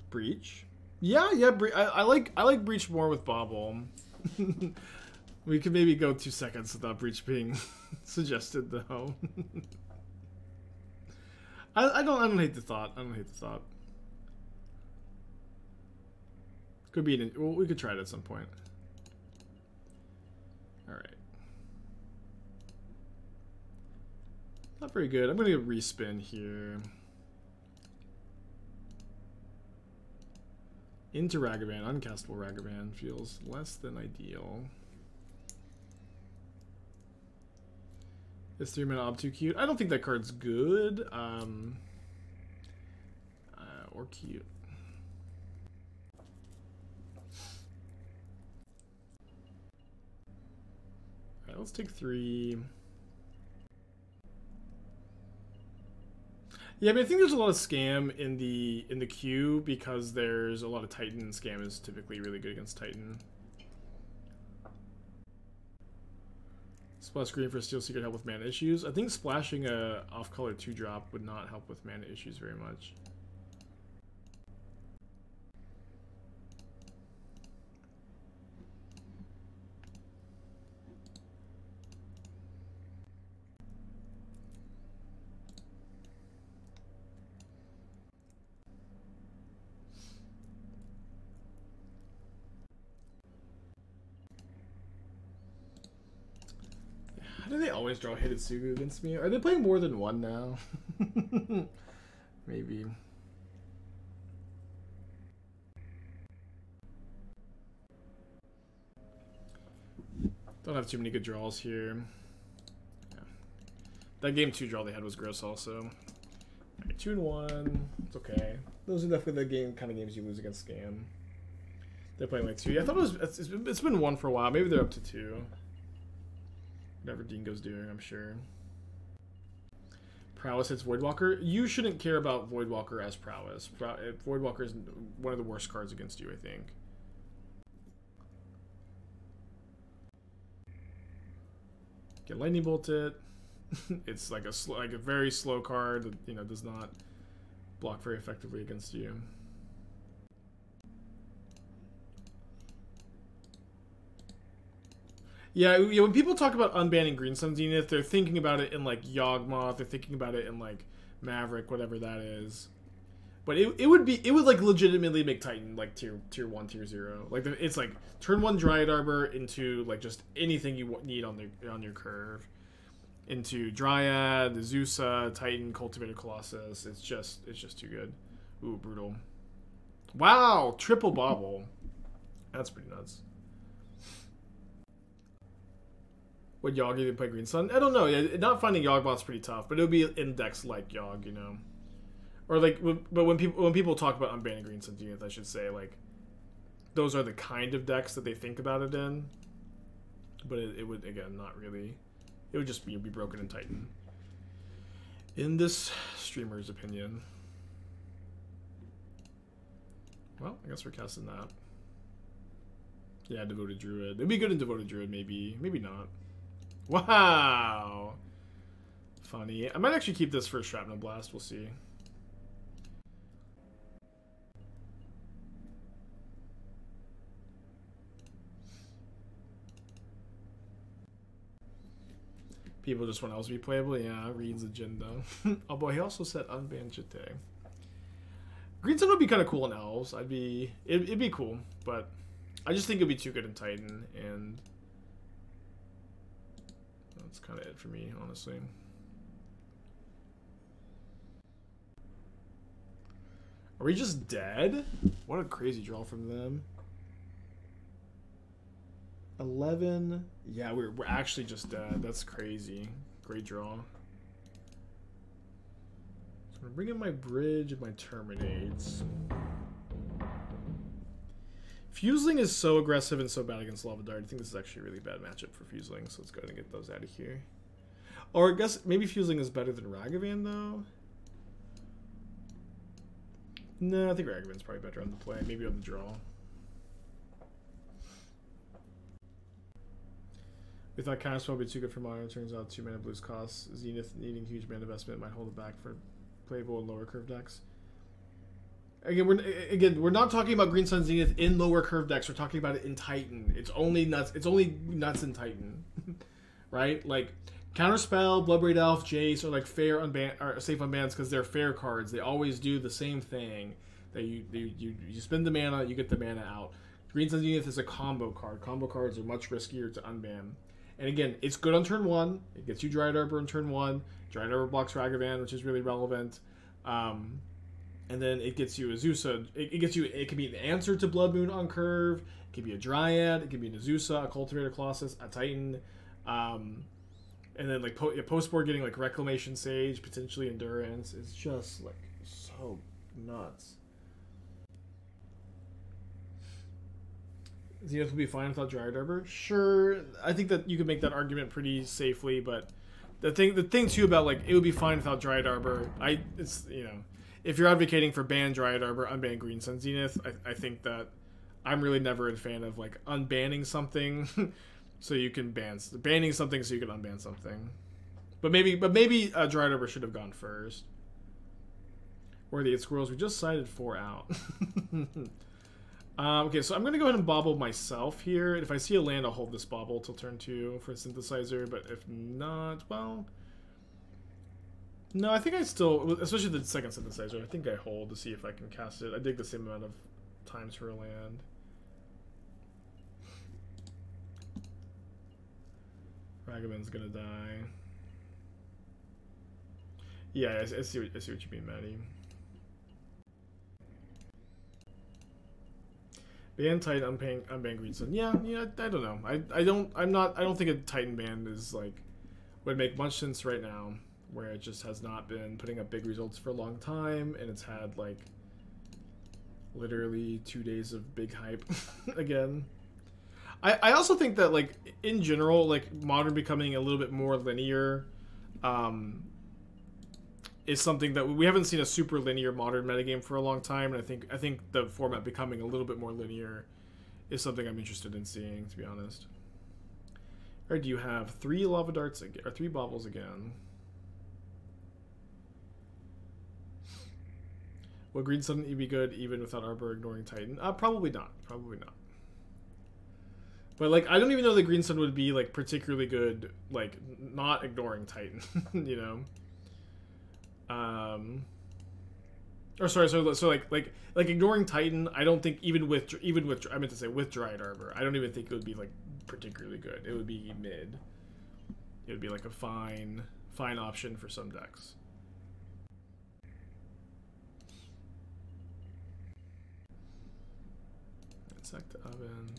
Breach? Yeah, I like Breach more with Bauble. We could maybe go 2 seconds without Breach being suggested though. I don't hate the thought. I don't hate the thought. Could be well, we could try it at some point. Alright. Not very good. I'm going to get respin here. Into Ragavan. Uncastable Ragavan feels less than ideal. Is 3-mana Obtu cute? I don't think that card's good. Or cute. Alright, let's take 3. Yeah, I mean, I think there's a lot of scam in the queue because there's a lot of Titan, and scam is typically really good against Titan. Splash green for Steel Secret help with mana issues. I think splashing a off-color 2-drop would not help with mana issues very much. do they always draw Hitotsugu against me? Are they playing more than one now? Maybe. Don't have too many good draws here. Yeah. That game 2 draw they had was gross also. Right, 2 and 1. It's okay. Those are definitely the kind of games you lose against Scam. They're playing like 2. Yeah, I thought it's been 1 for a while. Maybe they're up to 2. Whatever Dingo's doing, I'm sure. Prowess hits Voidwalker. You shouldn't care about Voidwalker as prowess. Voidwalker is one of the worst cards against you, I think. Get Lightning Bolt it. It's like a very slow card that, you know, does not block very effectively against you. Yeah, when people talk about unbanning Green Sun Zenith, they're thinking about it in like Yawgmoth, they're thinking about it in like Maverick, whatever that is. But it would like legitimately make Titan like tier 1, tier 0. Like it's like turn 1 Dryad Arbor into like just anything you need on your curve. Into Dryad, Azusa, Titan, Cultivated Colossus. It's just too good. Ooh, brutal. Wow, triple Bauble. That's pretty nuts. Would Yawg even play Green Sun? I don't know. Yeah, not finding Yawgbot's pretty tough, but it would be index like Yawg, you know. Or like, but when people talk about unbanning Green Sun Zenith, I should say like those are the kind of decks that they think about it in. But it would, again, not really. It would just be broken in Titan. In this streamer's opinion. Well, I guess we're casting that. Yeah, Devoted Druid. It'd be good in Devoted Druid, maybe. Maybe not. Wow! Funny. I might actually keep this for Shrapnel Blast. We'll see. People just want Elves to be playable. Yeah, Reed's agenda. Oh boy, he also said unban Jite. Green Sun would be kind of cool in Elves. It'd be cool, but I just think it'd be too good in Titan, and that's kind of it for me, honestly. Are we just dead? What a crazy draw from them. 11. Yeah, we're actually just dead. That's crazy. Great draw. So I'm gonna bring in my bridge and my terminates. Fuseling is so aggressive and so bad against Lava Dart. I think this is actually a really bad matchup for Fuseling, so let's go ahead and get those out of here. Or I guess maybe Fuseling is better than Ragavan, though. No, I think Ragavan's probably better on the play. Maybe on the draw. We thought Counterspell would be too good for Mario. Turns out 2 mana blues costs. Zenith needing huge mana investment might hold it back for playable and lower curve decks. Again, we're not talking about Green Sun Zenith in lower curve decks. We're talking about it in Titan. It's only nuts. It's only nuts in Titan, right? Like Counterspell, Bloodbraid Elf, Jace are like fair unban or safe unbans because they're fair cards. They always do the same thing. That you spend the mana, you get the mana out. Green Sun Zenith is a combo card. Combo cards are much riskier to unban. And again, it's good on turn 1. It gets you Dryad Arbor on turn 1. Dryad Arbor blocks Ragavan, which is really relevant. And then it gets you Azusa. It can be an answer to Blood Moon on curve. It can be a Dryad. It can be an Azusa, a Cultivator Colossus, a Titan. And then like post-board getting like Reclamation Sage, potentially Endurance. It's just like so nuts. Zenith will be fine without Dryad Arbor. Sure, I think that you could make that argument pretty safely, but the thing too about like it would be fine without Dryad Arbor. It's you know, if you're advocating for ban Dryad Arbor, unban Green Sun Zenith, I think that I'm really never a fan of like unbanning something so you can banning something so you can unban something. But maybe Dryad Arbor should have gone first. Where are the 8 squirrels? We just sided 4 out. Okay, so I'm going to go ahead and Bauble myself here. If I see a land, I'll hold this Bauble till turn 2 for Synthesizer, but if not, well... No, I think I still, especially the second Synthesizer, I think I hold to see if I can cast it. I dig the same amount of times for a land. Ragavan's gonna die. Yeah, I see what you mean, Maddie. Ban Titan, unban Greensun. Yeah, I don't know. I don't think a Titan ban is like would make much sense right now, where it just has not been putting up big results for a long time, and it's had like literally 2 days of big hype again. I also think that like in general, like Modern becoming a little bit more linear is something that we haven't seen a super linear Modern metagame for a long time, and I think the format becoming a little bit more linear is something I'm interested in seeing, to be honest. Or do you have 3 lava darts again, or 3 baubles again? Will Green Sun be good even without Arbor ignoring Titan? Probably not. Probably not. But like, I don't even know that Green Sun would be like particularly good, like not ignoring Titan, you know. Or sorry, so like ignoring Titan, I don't think even with I meant to say with Dryad Arbor, I don't even think it would be like particularly good. It would be mid. It would be like a fine option for some decks. Insect Oven.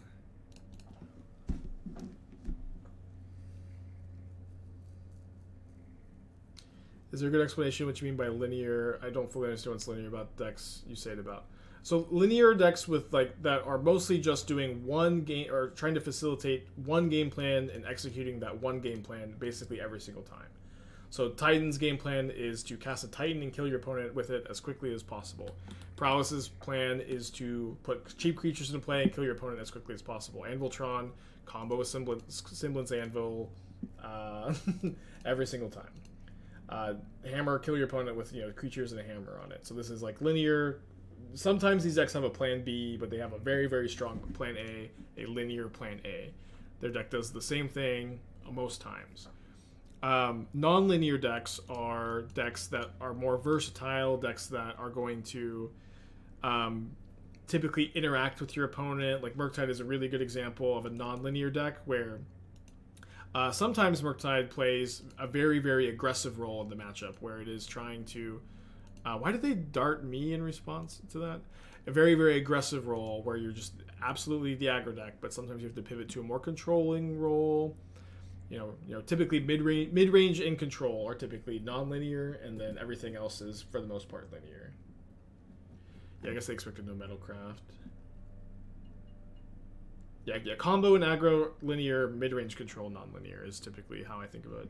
Is there a good explanation what you mean by linear? I don't fully understand what's linear about decks you say it about. So linear decks with like that are mostly just doing one game or trying to facilitate one game plan and executing that one game plan basically every single time. So Titan's game plan is to cast a Titan and kill your opponent with it as quickly as possible. Prowess's plan is to put cheap creatures into play and kill your opponent as quickly as possible. Anviltron, combo a Semblance Anvil every single time. Hammer, kill your opponent with creatures and a hammer on it. So this is like linear. Sometimes these decks have a plan B, but they have a very, very strong plan A linear plan A. Their deck does the same thing most times. Non-linear decks are decks that are more versatile, decks that are going to typically interact with your opponent. Like Murktide is a really good example of a non-linear deck where sometimes Murktide plays a very, very aggressive role in the matchup where it is trying to... why did they dart me in response to that? A very, very aggressive role where you're just absolutely the aggro deck, but sometimes you have to pivot to a more controlling role. Typically mid-range and control are typically non-linear, and then everything else is, for the most part, linear. Yeah, I guess they expected no Metalcraft. Yeah, combo and aggro, linear, mid-range control, non-linear is typically how I think of it.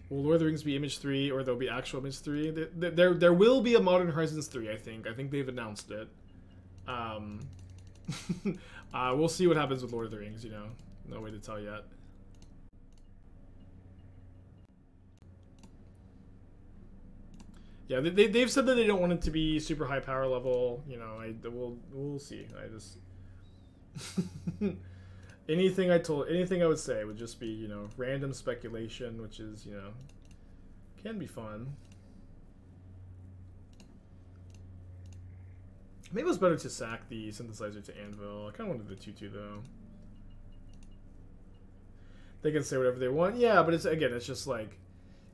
Will Lord of the Rings be Image 3, or there'll be actual Image 3? There will be a Modern Horizons 3, I think. I think they've announced it. We'll see what happens with Lord of the Rings, No way to tell yet. Yeah, they've said that they don't want it to be super high power level. We'll see. I just anything I would say would just be random speculation, which is can be fun. Maybe it was better to sack the synthesizer to Anvil. I kind of wanted the 2/2 though. They can say whatever they want. Yeah, but it's just like,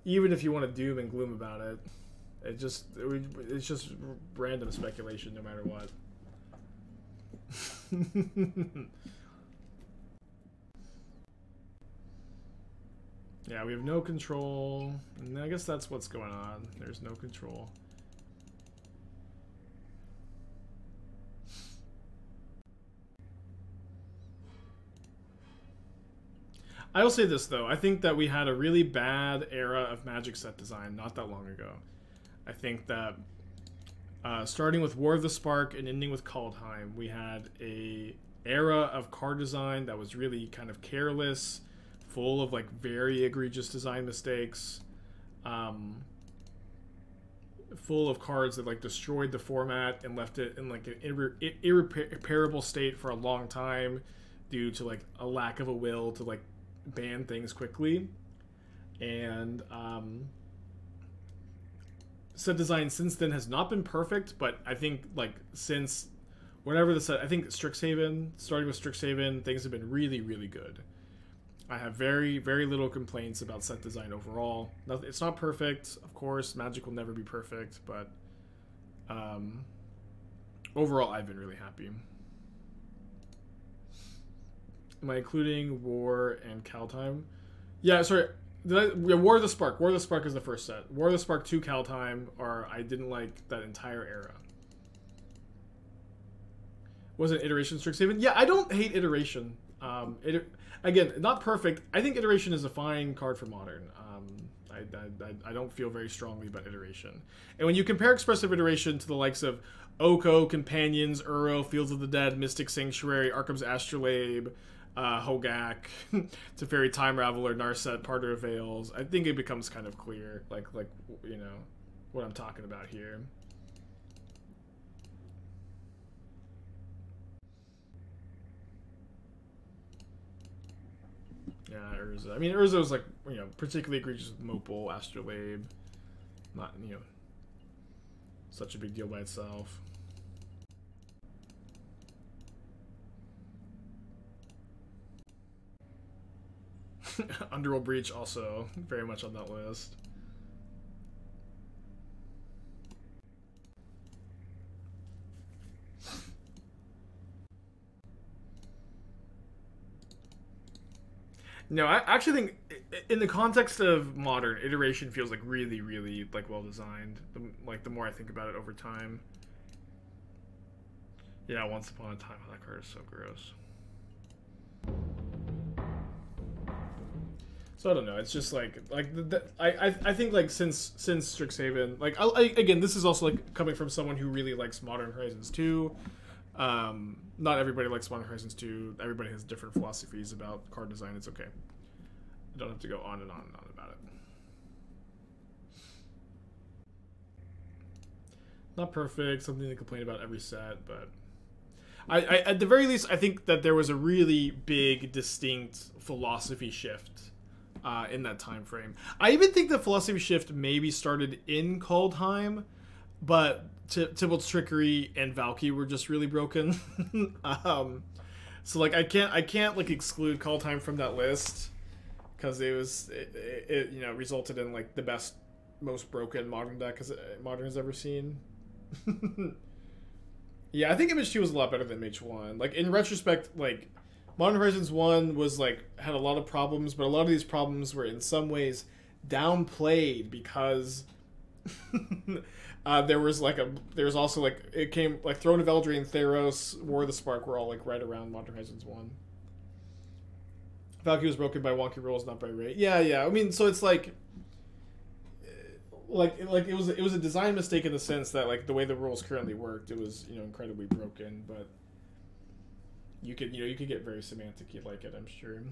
even if you want to doom and gloom about it, it's just random speculation no matter what. Yeah, we have no control. And I guess that's what's going on. There's no control. I will say this, though. I think that we had a really bad era of Magic set design not that long ago. I think that starting with War of the Spark and ending with Kaldheim, we had a era of card design that was really kind of careless, full of like very egregious design mistakes, full of cards that like destroyed the format and left it in like an irreparable state for a long time due to like a lack of a will to like ban things quickly. And set design since then has not been perfect, but I think like since whatever the set, I think Strixhaven, starting with Strixhaven, things have been really, really good. I have very, very little complaints about set design overall. It's not perfect, of course. Magic will never be perfect, but overall, I've been really happy. Am I including War and Kaldheim? Yeah, sorry. War of the Spark. War of the Spark is the first set. War of the Spark 2 Kaldheim I didn't like that entire era. Was it Iteration Strixhaven? Yeah, I don't hate Iteration. Again, not perfect. I think Iteration is a fine card for Modern. I don't feel very strongly about Iteration. And when you compare Expressive Iteration to the likes of Oko, Companions, Uro, Fields of the Dead, Mystic Sanctuary, Arkham's Astrolabe, Hogak, Teferi Time Raveler, Narset, Parter of Veils, I think it becomes kind of clear, like you know, what I'm talking about here. Yeah, Urza. I mean, Urza was like, you know, particularly egregious with Mopal, Astrolabe. Not, you know, such a big deal by itself. Underworld Breach also very much on that list. No, I actually think, in the context of Modern, Iteration feels like really, really like well designed. The more I think about it over time. Yeah, Once Upon a Time. Oh, that card is so gross. So I don't know. It's just like I think like since Strixhaven, like again, this is also like coming from someone who really likes Modern Horizons 2. Not everybody likes Modern Horizons 2. Everybody has different philosophies about card design. It's okay. You don't have to go on and on and on about it. Not perfect. Something to complain about every set, but I at the very least, I think that there was a really big, distinct philosophy shift in that time frame. I even think the philosophy shift maybe started in Kaldheim, but Tybalt's Trickery and Valky were just really broken. So like I can't like exclude Kaldheim from that list because it you know resulted in like the best, most broken Modern deck Modern has ever seen. Yeah, I think Image 2 was a lot better than Image 1. Like in retrospect, like Modern Horizons 1 was like had a lot of problems, but a lot of these problems were in some ways downplayed because there was also like it came like Throne of Eldraine, Theros, War of the Spark were all like right around Modern Horizons 1. Valkyrie was broken by wonky rules, not by rate. Yeah. I mean, so it's like it was a design mistake in the sense that like the way the rules currently worked, it was, you know, incredibly broken, but you could get very semantic. You'd like it, I'm sure.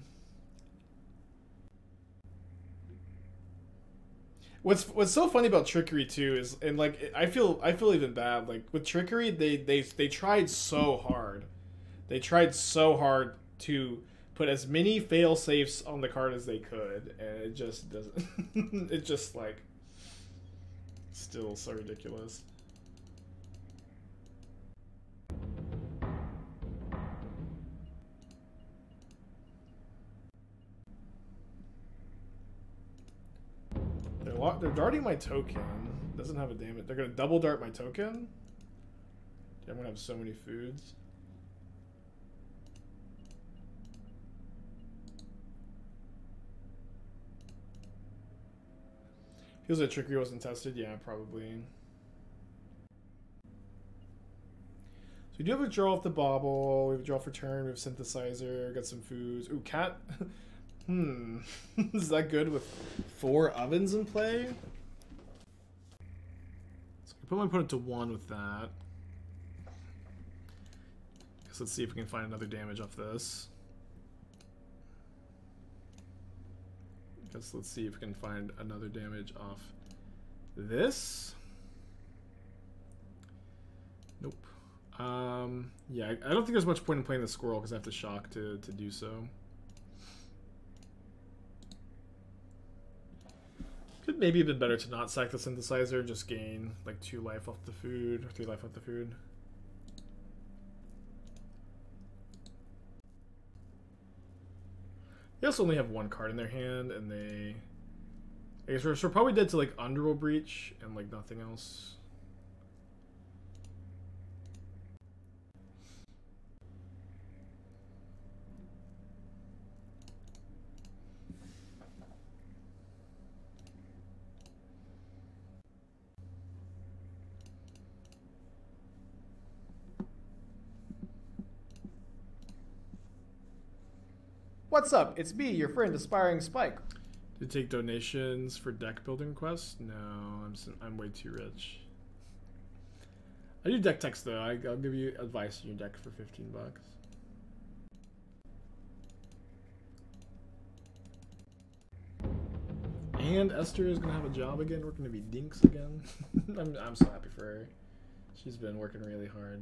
What's so funny about Trickery too is, and like I feel even bad, like with Trickery they tried so hard. They tried so hard to put as many fail safes on the card as they could, and it just doesn't. It's just like still so ridiculous. They're darting my token. Doesn't have a damage. They're gonna double dart my token. I'm gonna have so many foods. Feels like Trickery wasn't tested. Yeah, probably. So we do have a draw off the Bauble. We have a draw for turn. We have Synthesizer. Got some foods. Ooh, Cat. Is that good with 4 ovens in play? So I put my opponent to 1 with that. Guess let's see if we can find another damage off this. Guess let's see if we can find another damage off this. Nope. Yeah, I don't think there's much point in playing the squirrel because I have to shock to do so. Could maybe have been better to not sack the Synthesizer, just gain like 2 life off the food, or 3 life off the food. They also only have one card in their hand, and they... I guess we're probably dead to, like, Underworld Breach and, like, nothing else. What's up? It's me, your friend, Aspiring Spike. Do you take donations for deck building quests? No, I'm way too rich. I do deck techs though. I'll give you advice on your deck for 15 bucks. And Esther is gonna have a job again. We're gonna be dinks again. I'm so happy for her. She's been working really hard.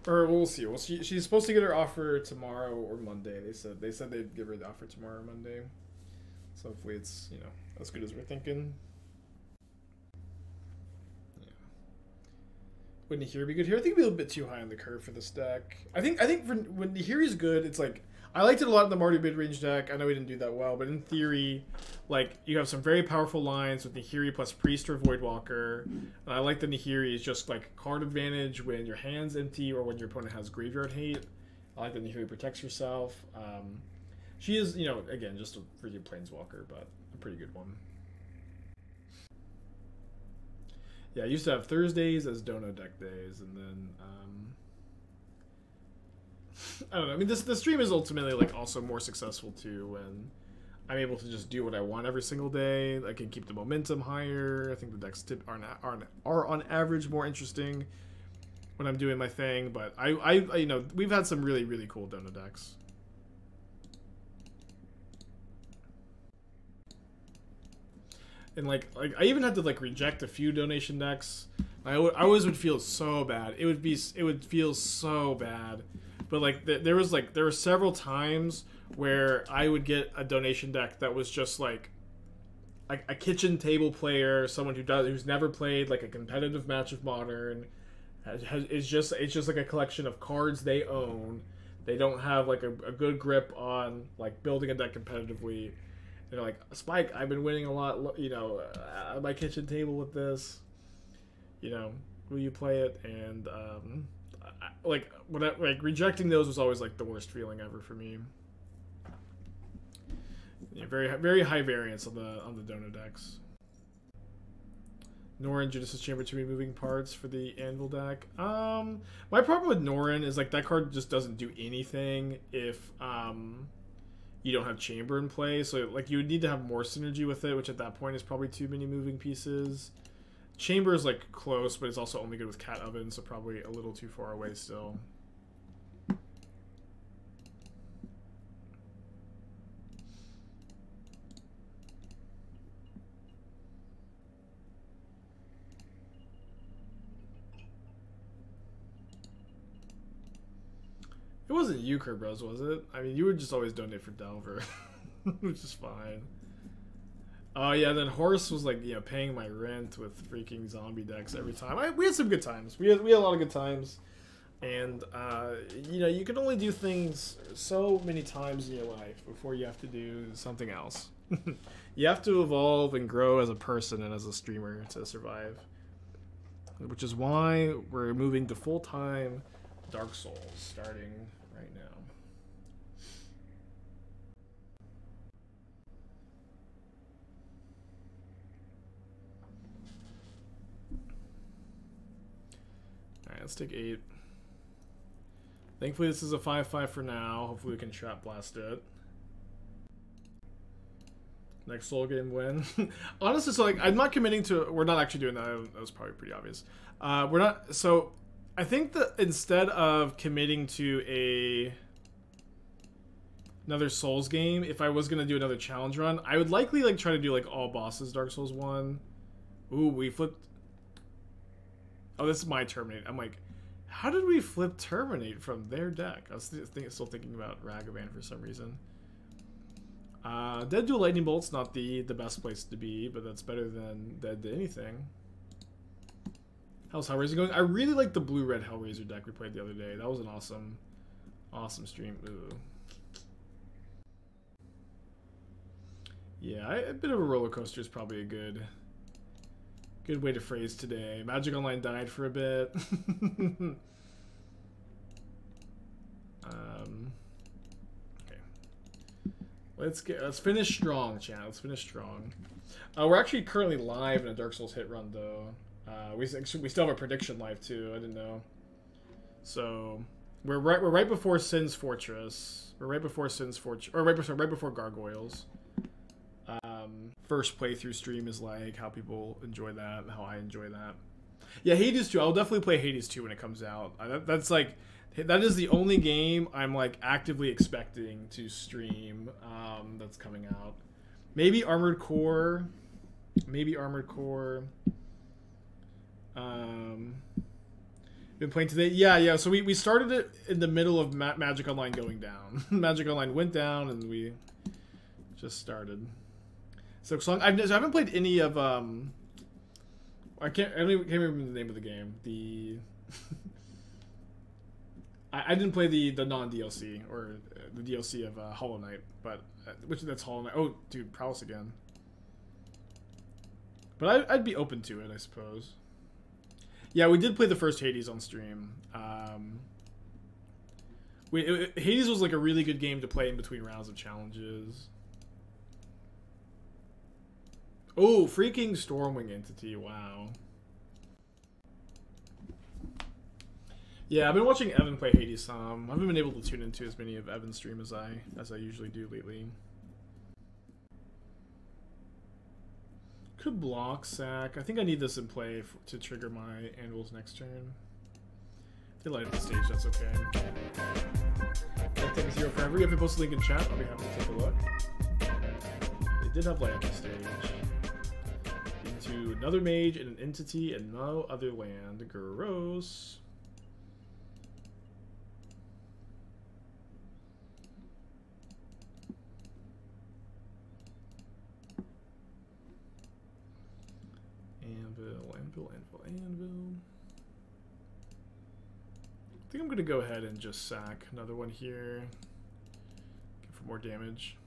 Or we'll see. Well, she's supposed to get her offer tomorrow or Monday. They said they'd give her the offer tomorrow or Monday. So hopefully it's, you know, as good as we're thinking. Yeah. Would Nahiri be good here? I think it'd be a little bit too high on the curve for this deck. I think for when Nahiri's good, it's like I liked it a lot in the Mardu mid-range deck. I know we didn't do that well, but in theory, like, you have some very powerful lines with Nahiri plus Priest or Voidwalker. And I like the Nahiri is just, like, card advantage when your hand's empty or when your opponent has graveyard hate. I like that Nahiri protects herself. She is, you know, again, just a freaking Planeswalker, but a pretty good one. Yeah, I used to have Thursdays as Dono deck days, and then... I don't know. I mean, the stream is ultimately like also more successful too when I'm able to just do what I want every single day. I can keep the momentum higher. I think the decks are on average more interesting when I'm doing my thing. But I you know, we've had some really cool Dono decks. And like I even had to like reject a few donation decks. I always would feel so bad. It would feel so bad. But like there were several times where I would get a donation deck that was just like a kitchen table player, someone who's never played like a competitive match of Modern. It's just like a collection of cards they own. They don't have like a good grip on like building a deck competitively. They're like, Spike, I've been winning a lot, you know, at my kitchen table with this. You know, will you play it? And like rejecting those was always like the worst feeling ever for me. Yeah, very high variance on the Dono decks. Norin, Judas' Chamber, too many moving parts for the Anvil deck. My problem with Norin is like that card just doesn't do anything if you don't have Chamber in play. So like you would need to have more synergy with it, which at that point is probably too many moving pieces. Chamber is like close, but it's also only good with Cat Oven, so probably a little too far away still. It wasn't you, Kerbros, was it? I mean, you would just always donate for Delver, which is fine. Oh yeah, then Horse was like, you know, paying my rent with freaking zombie decks every time. We had some good times. We had a lot of good times, and you know, you can only do things so many times in your life before you have to do something else. You have to evolve and grow as a person and as a streamer to survive, which is why we're moving to full-time Dark Souls starting right now. Alright, let's take 8. Thankfully this is a 5/5 for now. Hopefully we can Shrapnel Blast it. Next soul game win. Honestly, so like I'm not committing to, we're not actually doing that. That was probably pretty obvious. We're not, so I think that instead of committing to another Souls game, if I was gonna do another challenge run, I would likely like try to do like all bosses Dark Souls 1. Ooh, we flipped. Oh, this is my Terminate. I'm like, how did we flip Terminate from their deck? I was still thinking about Ragavan for some reason. Dead to a Lightning Bolt's not the best place to be, but that's better than dead to anything. How's Hellraiser going? I really like the blue-red Hellraiser deck we played the other day. That was an awesome Awesome stream. Ooh. Yeah, a bit of a roller coaster is probably a good way to phrase today. Magic Online died for a bit. Okay. Let's finish strong, chat. Let's finish strong. We're actually currently live in a Dark Souls hit run though. We still have a prediction live too. I didn't know. So we're right before Sin's Fortress. We're right before Sin's Fortress, or right before Gargoyles. First playthrough stream is like how people enjoy that and how I enjoy that. Yeah, Hades 2. I'll definitely play Hades 2 when it comes out. That's like, that is the only game I'm like actively expecting to stream that's coming out. Maybe Armored Core. Maybe Armored Core. Been playing today. Yeah. So we started it in the middle of Magic Online going down. Magic Online went down and we just started. So I haven't played any of I can't remember the name of the game. I didn't play the non DLC or the DLC of Hollow Knight, but that's Hollow Knight. Oh, dude, Prowess again. But I'd be open to it, I suppose. Yeah, we did play the first Hades on stream. Hades was like a really good game to play in between rounds of challenges. Oh, freaking Stormwing Entity, wow. Yeah, I've been watching Evan play Hades some. I haven't been able to tune into as many of Evan's stream as I usually do lately. Could block sack. I think I need this in play to trigger my Anvil's next turn. If they light up the stage, that's okay. Take 0 forever. You have to post a link in chat. I'll be happy to take a look. They did have light up the stage. Into another mage and an entity and no other land. Gross. Anvil. I think I'm going to go ahead and just sack another one here. Get for more damage.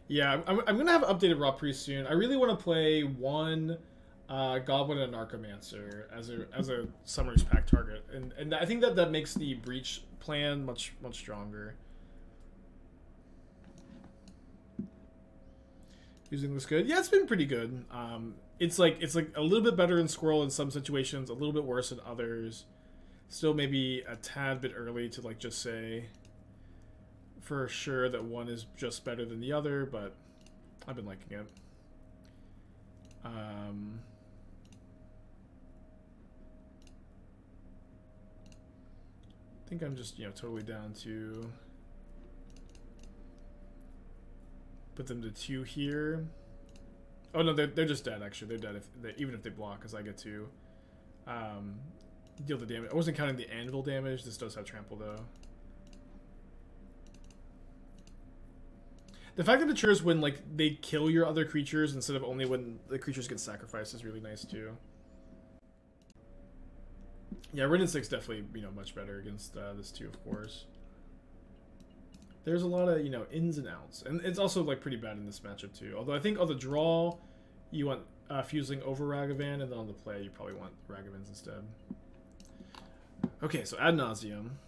Yeah, I'm going to have updated Raw Priest soon. I really want to play one Goblin and Narcomancer as a Summer's Pack target, and I think that makes the Breach plan much stronger. Using this good, yeah, it's been pretty good. It's like a little bit better in Squirrel in some situations, a little bit worse in others. Still maybe a tad bit early to like just say for sure that one is just better than the other, but I've been liking it. I think I'm just, totally down to put them to 2 here. Oh no, they're just dead. Actually, they're dead even if they block, because I get to deal the damage. I wasn't counting the anvil damage. This does have trample though. The fact that it triggers when like they kill your other creatures instead of only when the creatures get sacrificed is really nice too. Yeah, Rin and 6 definitely, much better against this too, of course. There's a lot of, ins and outs. And it's also, like, pretty bad in this matchup, too. Although I think on the draw, you want Fusing over Ragavan, and then on the play, you probably want Ragavans instead. Okay, so Ad Nauseam.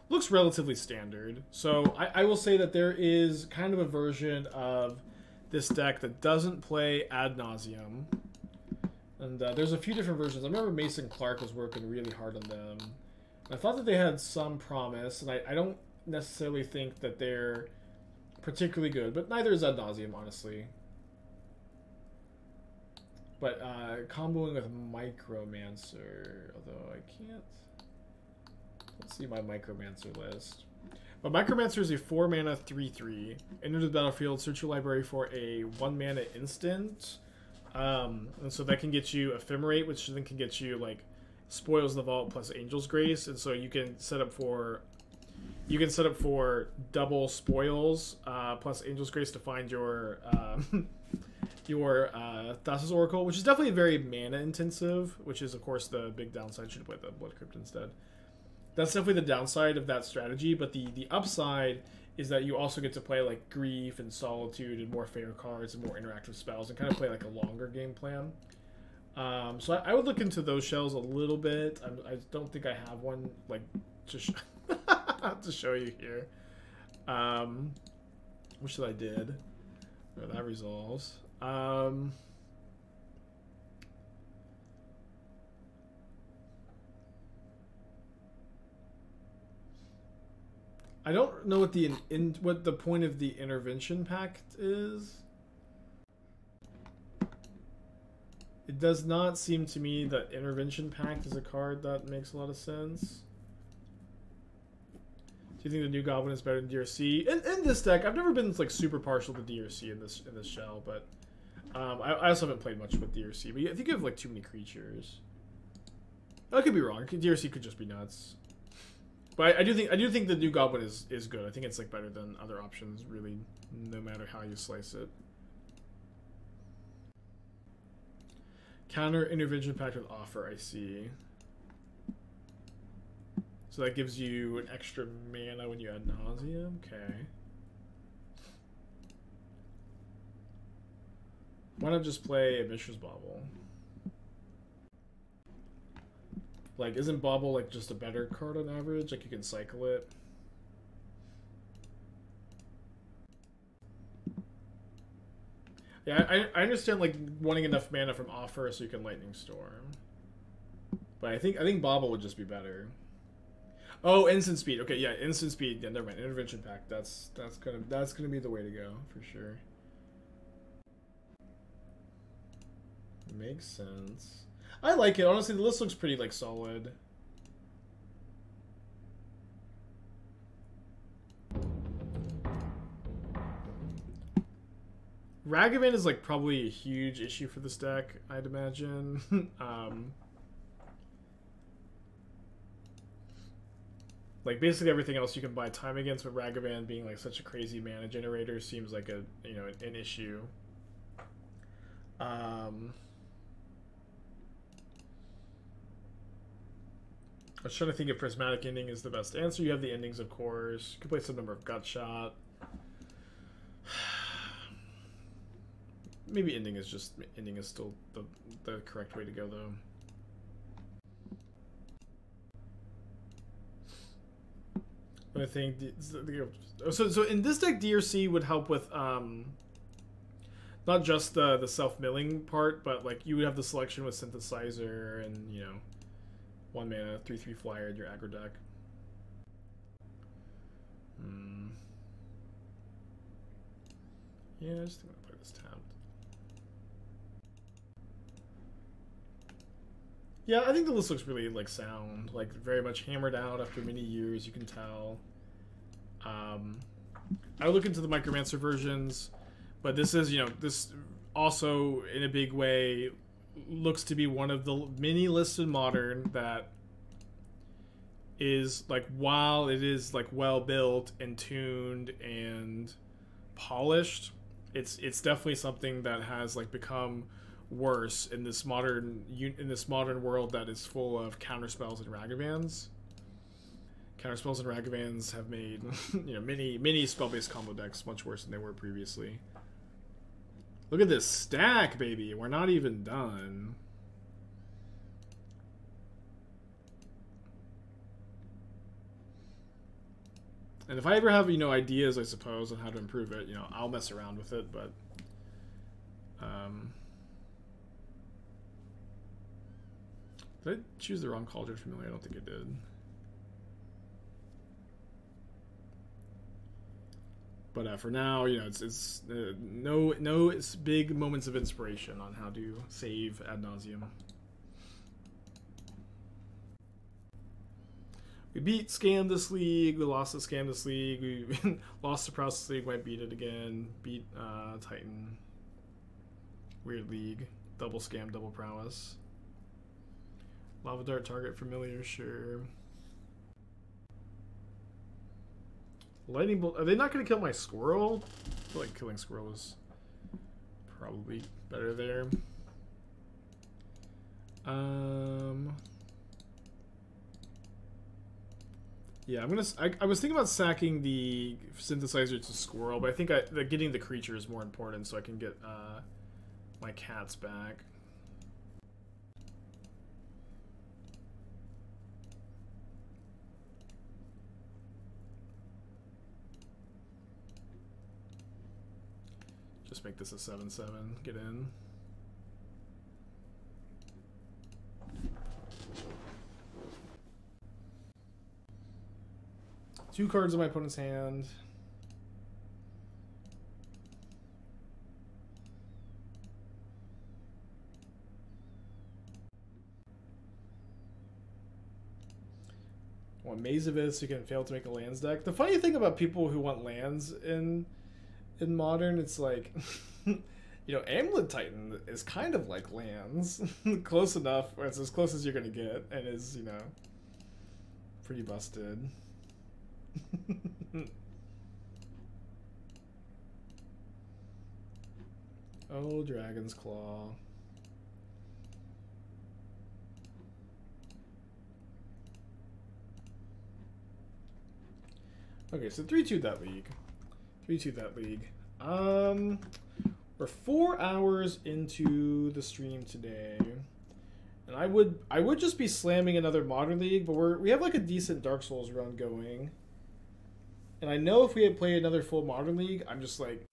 Looks relatively standard. So I will say that there is kind of a version of this deck that doesn't play Ad Nauseam. And there's a few different versions. I remember Mason Clark was working really hard on them. I thought that they had some promise, and I don't necessarily think that they're particularly good, but neither is Ad Nauseam, honestly. But comboing with Micromancer, although I can't... Let's see my Micromancer list. But Micromancer is a 4-mana 3/3. Enter the battlefield, search your library for a 1-mana instant. And so that can get you Ephemerate, which then can get you like Spoils the Vault plus Angel's Grace, and so you can set up for you can set up for double spoils plus Angel's Grace to find your Thassa's Oracle, which is definitely very mana intensive, which is of course the big downside. Should have played the Blood Crypt instead. That's definitely the downside of that strategy, but the upside is that you also get to play like Grief and Solitude and more fair cards and more interactive spells and kind of play like a longer game plan. So I would look into those shells a little bit. I don't think I have one like to show you here. Wish that I did. Oh, that resolves. I don't know what the point of the Intervention Pact is. It does not seem to me that Intervention Pact is a card that makes a lot of sense. Do you think the new Goblin is better than DRC? In this deck, I've never been like super partial to DRC in this shell, but I also haven't played much with DRC. But I think you have like too many creatures. I could be wrong. DRC could just be nuts. But I do think the new Goblin is good. I think it's like better than other options, really, no matter how you slice it. Counter Intervention Pact with Offer, I see. So that gives you an extra mana when you add Nausea. Okay. Why not just play a Mishra's Bauble? Like, isn't Bauble like just a better card on average? Like, you can cycle it. Yeah, I understand like wanting enough mana from Offer so you can Lightning Storm. But I think Bauble would just be better. Oh, Instant Speed. Okay, yeah, Instant Speed. Yeah, never mind. Intervention Pact. That's gonna be the way to go for sure. Makes sense. I like it. Honestly, the list looks pretty like solid. Ragavan is like probably a huge issue for this deck, I'd imagine. Like basically everything else you can buy time against, but Ragavan being like such a crazy mana generator seems like a an issue. I was trying to think if Prismatic Ending is the best answer. You have the endings, of course. You can play some number of Gutshot. Maybe ending is still the correct way to go though. But I think so in this deck DRC would help with not just the self-milling part, but like you would have the selection with Synthesizer and 1 mana 3/3 flyer in your aggro deck. Yeah, I just think I'm gonna play this tapped. Yeah, I think the list looks really like sound, like very much hammered out after many years. You can tell. I look into the Micromancer versions, but this is this also in a big way looks to be one of the many lists in Modern that is like, while it is like well built and tuned and polished, it's definitely something that has like become worse in this modern world that is full of counterspells and Ragavans. Counterspells and Ragavans have made many spell-based combo decks much worse than they were previously. Look at this stack, baby. We're not even done. And if I ever have, ideas, I suppose, on how to improve it, I'll mess around with it, but did I choose the wrong Cauldron Familiar? I don't think I did. But for now, it's it's big moments of inspiration on how to save ad nauseum. We beat Scam this league. We lost to Scam this league. We lost to Prowess this league. Might beat it again. Beat Titan. Weird league. Double Scam, double Prowess. Lava Dart target familiar, sure. Lightning bolt. Are they not going to kill my squirrel? I feel like killing squirrel is probably better there. Yeah, I was thinking about sacking the synthesizer to squirrel, but I think getting the creature is more important, so I can get my cats back. Just make this a 7/7. Get in. Two cards in my opponent's hand. Want Maze of It so you can fail to make a lands deck. The funny thing about people who want lands in Modern, it's like, you know, Amulet Titan is kind of like lands. Close enough, or it's as close as you're going to get, and is, you know, pretty busted. Oh, Dragon's Claw. Okay, so 3-2 that league. 3-2 that league. We're 4 hours into the stream today. And I would just be slamming another Modern League, but we have like a decent Dark Souls run going. And I know if we had played another full Modern League, I'm just like